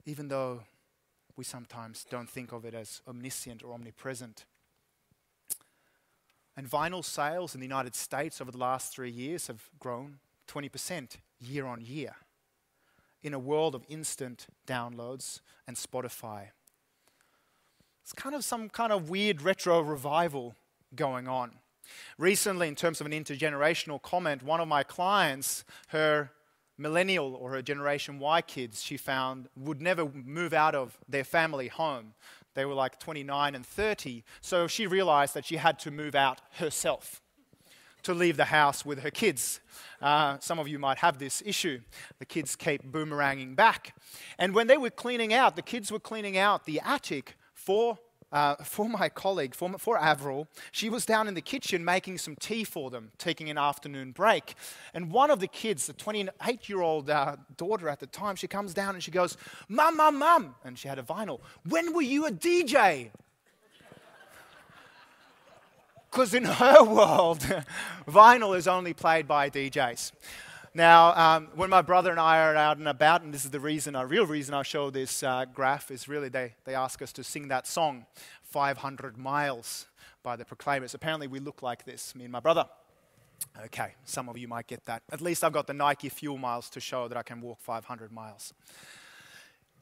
A: even though we sometimes don't think of it as omniscient or omnipresent. And vinyl sales in the United States over the last 3 years have grown 20% year on year in a world of instant downloads and Spotify. It's kind of some kind of weird retro revival going on. Recently, in terms of an intergenerational comment, one of my clients, her millennial or her Generation Y kids, she found would never move out of their family home. They were like 29 and 30, so she realized that she had to move out herself to leave the house with her kids. Some of you might have this issue. The kids keep boomeranging back. And when they were cleaning out, the kids were cleaning out the attic for my colleague, for Avril. She was down in the kitchen making some tea for them, taking an afternoon break. And one of the kids, the 28-year-old daughter at the time, she comes down and she goes, "Mum, Mum, Mum," and she had a vinyl. "When were you a DJ?" Because in her world, vinyl is only played by DJs. Now, when my brother and I are out and about, and this is the real reason I show this graph, is really they ask us to sing that song, 500 Miles by the Proclaimers. Apparently we look like this, me and my brother. Okay, some of you might get that. At least I've got the Nike Fuel Miles to show that I can walk 500 miles.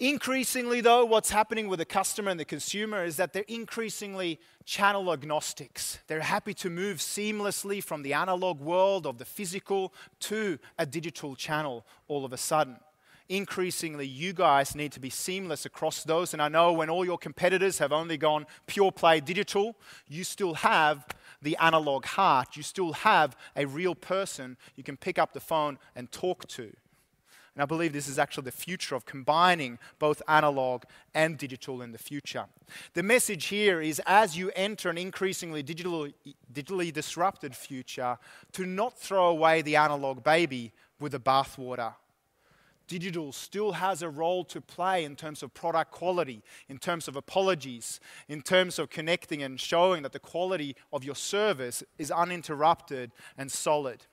A: Increasingly, though, what's happening with the customer and the consumer is that they're increasingly channel agnostics. They're happy to move seamlessly from the analog world of the physical to a digital channel all of a sudden. Increasingly, you guys need to be seamless across those. And I know when all your competitors have only gone pure play digital, you still have the analog heart. You still have a real person you can pick up the phone and talk to. And I believe this is actually the future of combining both analog and digital in the future. The message here is, as you enter an increasingly digitally disrupted future, to not throw away the analog baby with the bathwater. Digital still has a role to play in terms of product quality, in terms of apologies, in terms of connecting and showing that the quality of your service is uninterrupted and solid.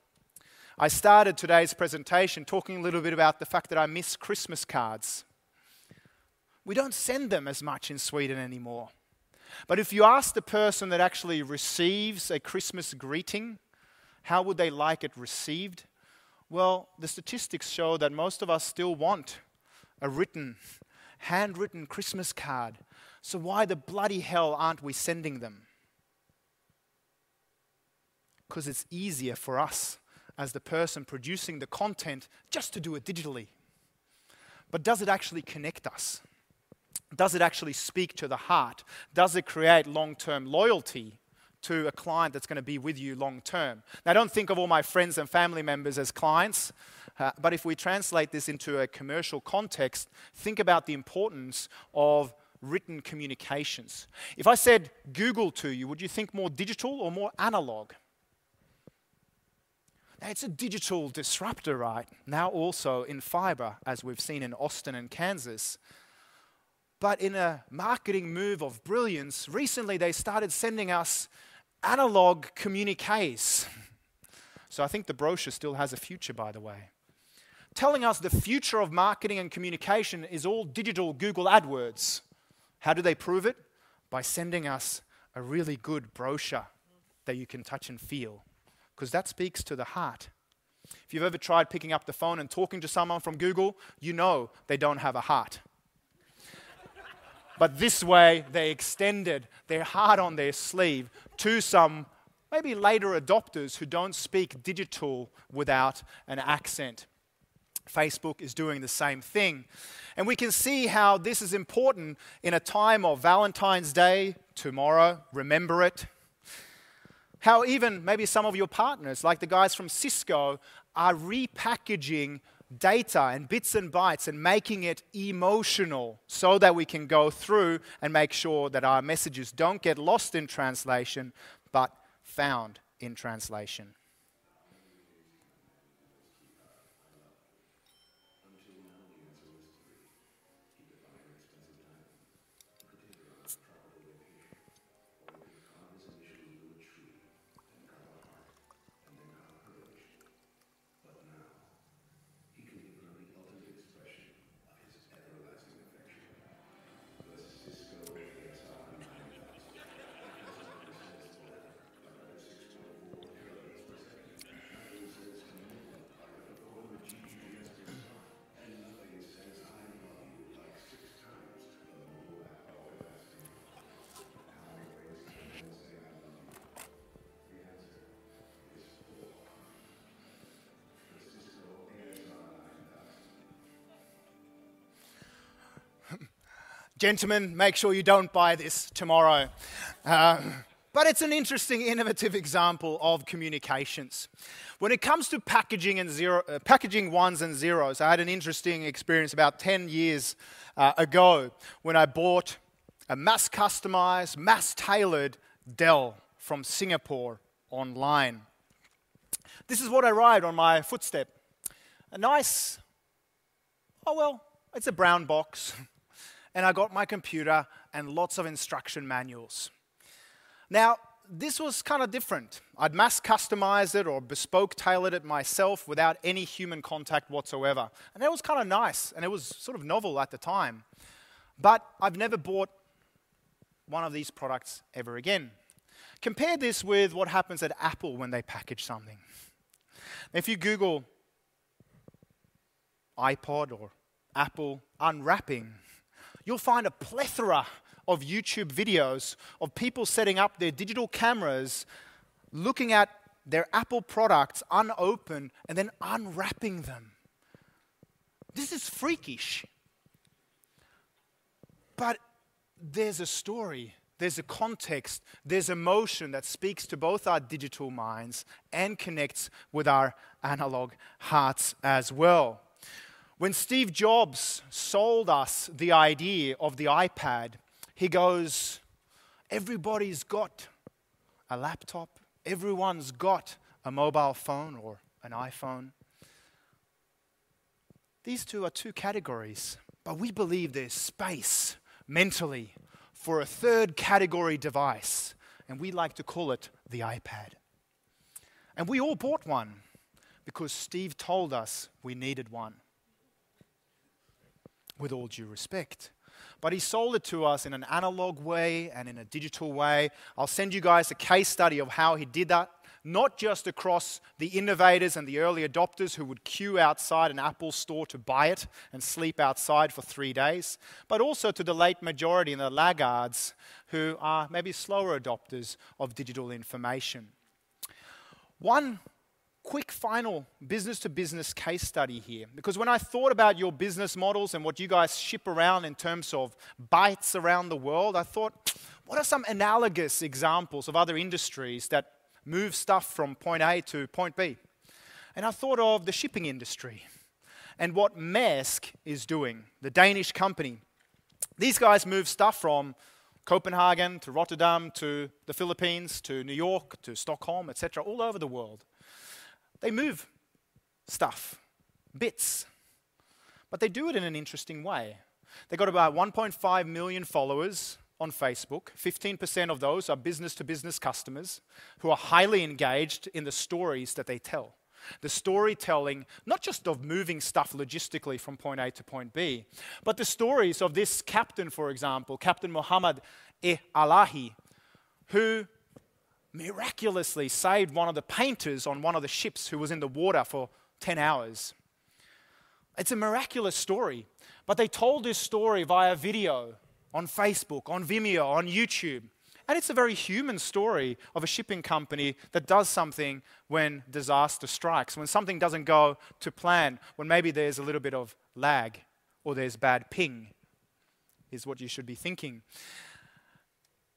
A: I started today's presentation talking a little bit about the fact that I miss Christmas cards. We don't send them as much in Sweden anymore. But if you ask the person that actually receives a Christmas greeting, how would they like it received? Well, the statistics show that most of us still want a handwritten Christmas card. So why the bloody hell aren't we sending them? Because it's easier for us as the person producing the content just to do it digitally. But does it actually connect us? Does it actually speak to the heart? Does it create long-term loyalty to a client that's going to be with you long-term? Now, don't think of all my friends and family members as clients, but if we translate this into a commercial context, think about the importance of written communications. If I said Google to you, would you think more digital or more analog? Now, it's a digital disruptor, right? Now also in fiber, as we've seen in Austin and Kansas. But in a marketing move of brilliance, recently they started sending us analog communiques. So I think the brochure still has a future, by the way. Telling us the future of marketing and communication is all digital Google AdWords. How do they prove it? By sending us a really good brochure that you can touch and feel. Because that speaks to the heart. If you've ever tried picking up the phone and talking to someone from Google, you know they don't have a heart. But this way, they extended their heart on their sleeve to some maybe later adopters who don't speak digital without an accent. Facebook is doing the same thing. And we can see how this is important in a time of Valentine's Day, tomorrow, remember it. How even maybe some of your partners, like the guys from Cisco, are repackaging data and bits and bytes and making it emotional so that we can go through and make sure that our messages don't get lost in translation, but found in translation. Gentlemen, make sure you don't buy this tomorrow. But it's an interesting, innovative example of communications. When it comes to packaging ones and zeros, I had an interesting experience about 10 years ago when I bought a mass-customized, mass-tailored Dell from Singapore online. This is what I ride on my footstep. A nice, it's a brown box. And I got my computer and lots of instruction manuals. Now, this was kind of different. I'd mass customized it or bespoke tailored it myself without any human contact whatsoever. And that was kind of nice, and it was sort of novel at the time. But I've never bought one of these products ever again. Compare this with what happens at Apple when they package something. If you Google iPod or Apple unwrapping. You'll find a plethora of YouTube videos of people setting up their digital cameras, looking at their Apple products unopened and then unwrapping them. This is freakish. But there's a story, there's a context, there's emotion that speaks to both our digital minds and connects with our analog hearts as well. When Steve Jobs sold us the idea of the iPad, he goes, everybody's got a laptop, everyone's got a mobile phone or an iPhone. These two are two categories, but we believe there's space mentally for a third category device, and we like to call it the iPad. And we all bought one because Steve told us we needed one, with all due respect. But he sold it to us in an analog way and in a digital way. I'll send you guys a case study of how he did that, not just across the innovators and the early adopters who would queue outside an Apple store to buy it and sleep outside for 3 days, but also to the late majority and the laggards who are maybe slower adopters of digital information. One quick final business-to-business case study here, because when I thought about your business models and what you guys ship around in terms of bytes around the world, I thought, what are some analogous examples of other industries that move stuff from point A to point B? And I thought of the shipping industry and what Maersk is doing, the Danish company. These guys move stuff from Copenhagen to Rotterdam to the Philippines to New York to Stockholm, etc., all over the world. They move stuff, bits, but they do it in an interesting way. They've got about 1.5 million followers on Facebook. 15% of those are business-to-business customers who are highly engaged in the stories that they tell. The storytelling, not just of moving stuff logistically from point A to point B, but the stories of this captain, for example, Captain Muhammad Alahi, who miraculously saved one of the painters on one of the ships who was in the water for 10 hours. It's a miraculous story, but they told this story via video on Facebook, on Vimeo, on YouTube. And it's a very human story of a shipping company that does something when disaster strikes, when something doesn't go to plan, when maybe there's a little bit of lag or there's bad ping, is what you should be thinking.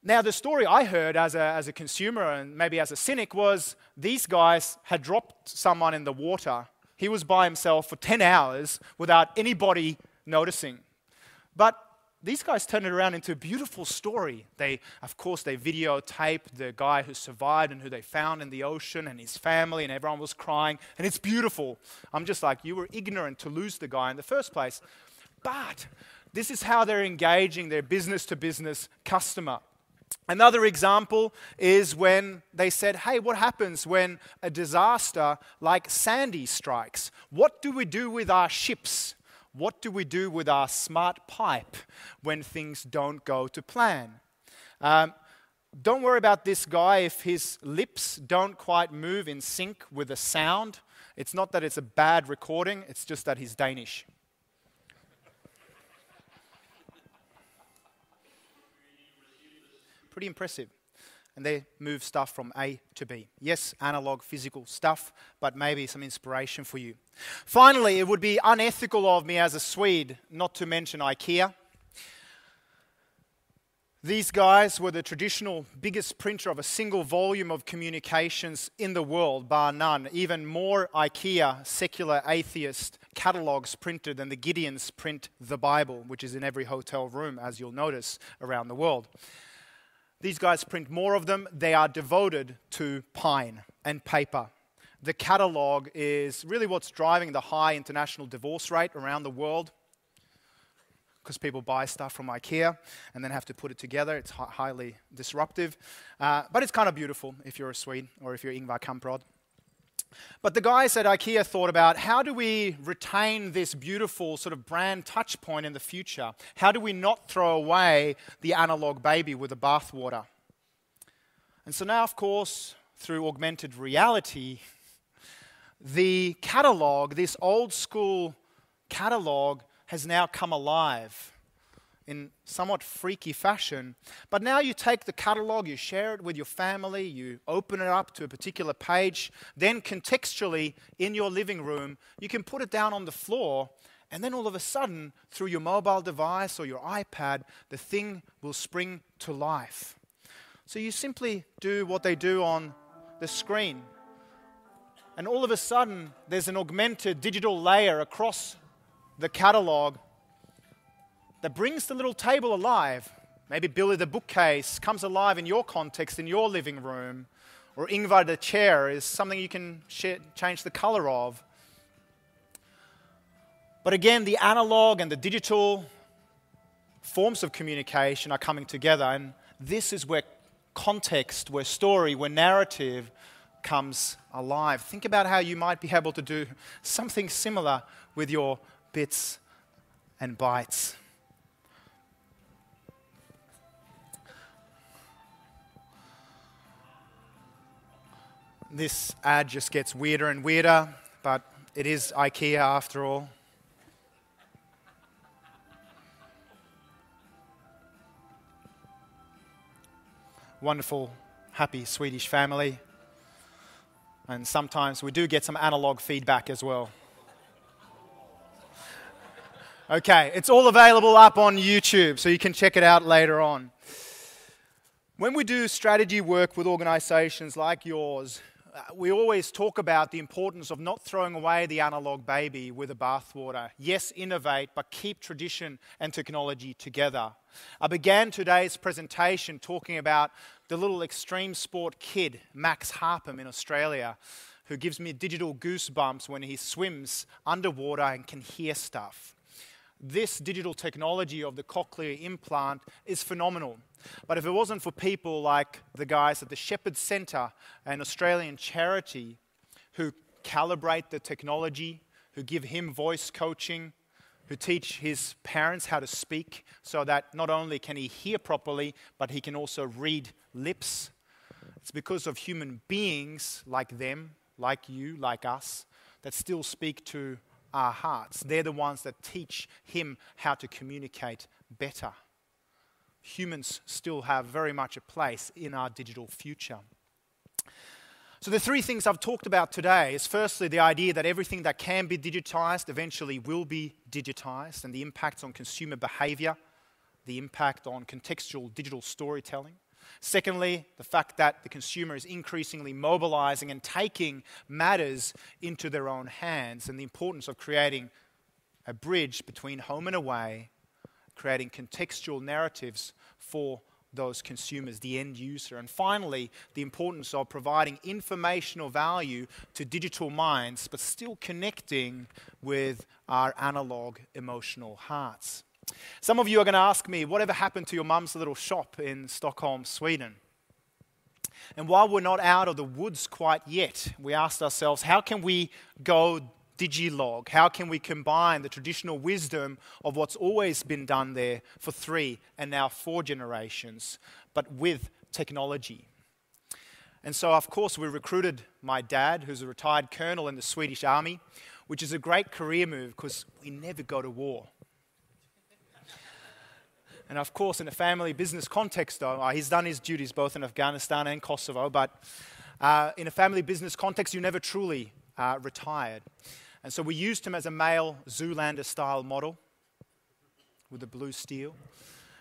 A: Now, the story I heard as a consumer and maybe as a cynic was these guys had dropped someone in the water. He was by himself for 10 hours without anybody noticing. But these guys turned it around into a beautiful story. Of course, they videotaped the guy who survived and who they found in the ocean and his family, and everyone was crying. And it's beautiful. I'm just like, you were ignorant to lose the guy in the first place. But this is how they're engaging their business-to-business customer. Another example is when they said, hey, what happens when a disaster like Sandy strikes? What do we do with our ships? What do we do with our smart pipe when things don't go to plan? Don't worry about this guy if his lips don't quite move in sync with the sound. It's not that it's a bad recording, it's just that he's Danish. Pretty impressive. And they move stuff from A to B. Yes, analog, physical stuff, but maybe some inspiration for you. Finally, it would be unethical of me as a Swede not to mention IKEA. These guys were the traditional biggest printer of a single volume of communications in the world, bar none. Even more IKEA, secular atheist catalogs printed than the Gideons print the Bible, which is in every hotel room, as you'll notice, around the world. These guys print more of them. They are devoted to pine and paper. The catalog is really what's driving the high international divorce rate around the world, because people buy stuff from IKEA and then have to put it together. It's highly disruptive. But it's kind of beautiful if you're a Swede or if you're Ingvar Kamprad. But the guys at IKEA thought about, how do we retain this beautiful sort of brand touch point in the future? How do we not throw away the analog baby with the bathwater? And so now, of course, through augmented reality, the catalog, this old school catalog, has now come alive in somewhat freaky fashion. But now you take the catalog, you share it with your family, you open it up to a particular page, then contextually in your living room, you can put it down on the floor, and then all of a sudden, through your mobile device or your iPad, the thing will spring to life. So you simply do what they do on the screen. And all of a sudden, there's an augmented digital layer across the catalog that brings the little table alive. Maybe Billy the bookcase comes alive in your context, in your living room. Or Ingvar the chair is something you can change the color of. But again, the analog and the digital forms of communication are coming together. And this is where context, where story, where narrative comes alive. Think about how you might be able to do something similar with your bits and bytes. This ad just gets weirder and weirder, but it is IKEA after all. Wonderful, happy Swedish family. And sometimes we do get some analog feedback as well. Okay, it's all available up on YouTube, so you can check it out later on. When we do strategy work with organizations like yours, we always talk about the importance of not throwing away the analog baby with the bathwater. Yes, innovate, but keep tradition and technology together. I began today's presentation talking about the little extreme sport kid, Max Harpham in Australia, who gives me digital goosebumps when he swims underwater and can hear stuff. This digital technology of the cochlear implant is phenomenal. But if it wasn't for people like the guys at the Shepherd Centre, an Australian charity, who calibrate the technology, who give him voice coaching, who teach his parents how to speak so that not only can he hear properly, but he can also read lips. It's because of human beings like them, like you, like us, that still speak to our hearts. They're the ones that teach him how to communicate better. Humans still have very much a place in our digital future. So the three things I've talked about today is firstly the idea that everything that can be digitized eventually will be digitized, and the impacts on consumer behavior, the impact on contextual digital storytelling. Secondly, the fact that the consumer is increasingly mobilizing and taking matters into their own hands, and the importance of creating a bridge between home and away, creating contextual narratives for those consumers, the end user. And finally, the importance of providing informational value to digital minds, but still connecting with our analog emotional hearts. Some of you are going to ask me, whatever happened to your mum's little shop in Stockholm, Sweden? And while we're not out of the woods quite yet, we asked ourselves, how can we go digilog? How can we combine the traditional wisdom of what's always been done there for 3 and now 4 generations, but with technology? And so, of course, we recruited my dad, who's a retired colonel in the Swedish Army, which is a great career move because we never go to war. And of course, in a family business context, though, he's done his duties both in Afghanistan and Kosovo, but in a family business context, you never truly retired. And so we used him as a male Zoolander-style model with the blue steel,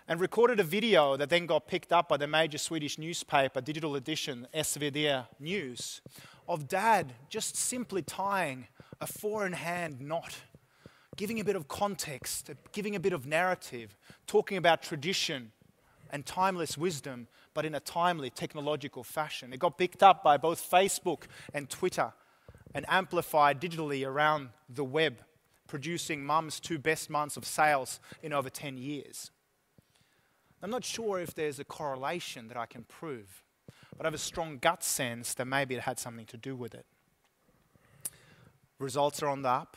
A: and recorded a video that then got picked up by the major Swedish newspaper, digital edition, SvD News, of Dad just simply tying a 4-in-hand knot, giving a bit of context, giving a bit of narrative, talking about tradition and timeless wisdom, but in a timely technological fashion. It got picked up by both Facebook and Twitter and amplified digitally around the web, producing Mum's 2 best months of sales in over 10 years. I'm not sure if there's a correlation that I can prove, but I have a strong gut sense that maybe it had something to do with it. Results are on the up.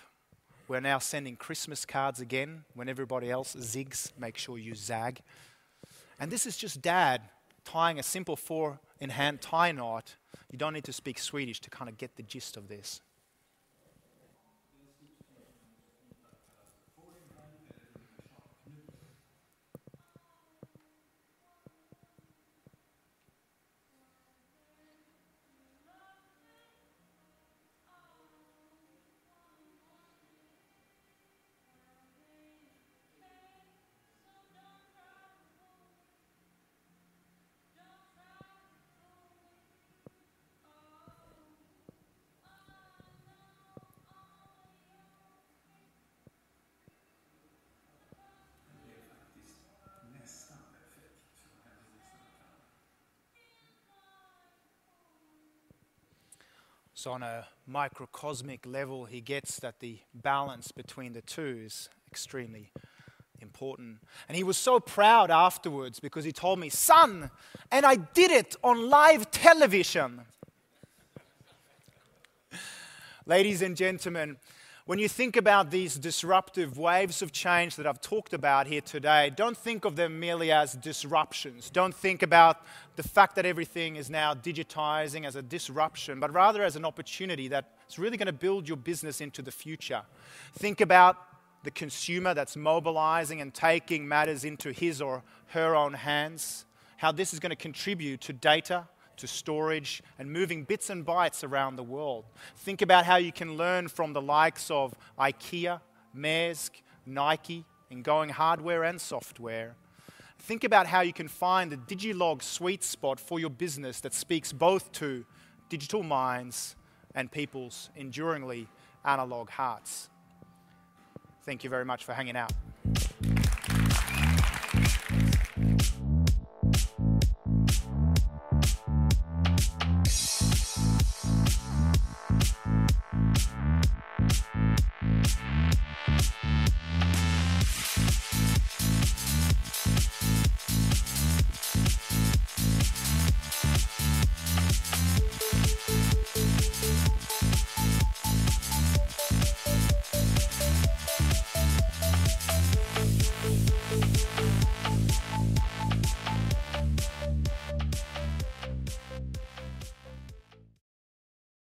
A: We're now sending Christmas cards again. When everybody else zigs, make sure you zag. And this is just Dad tying a simple 4-in-hand tie knot. You don't need to speak Swedish to kind of get the gist of this. So on a microcosmic level, he gets that the balance between the two is extremely important. And he was so proud afterwards because he told me, "Son, and I did it on live television." Ladies and gentlemen, when you think about these disruptive waves of change that I've talked about here today, don't think of them merely as disruptions. Don't think about the fact that everything is now digitizing as a disruption, but rather as an opportunity that's really going to build your business into the future. Think about the consumer that's mobilizing and taking matters into his or her own hands, how this is going to contribute to data, to storage, and moving bits and bytes around the world. Think about how you can learn from the likes of IKEA, Maersk, Nike, in going hardware and software. Think about how you can find the Digilog sweet spot for your business that speaks both to digital minds and people's enduringly analog hearts. Thank you very much for hanging out.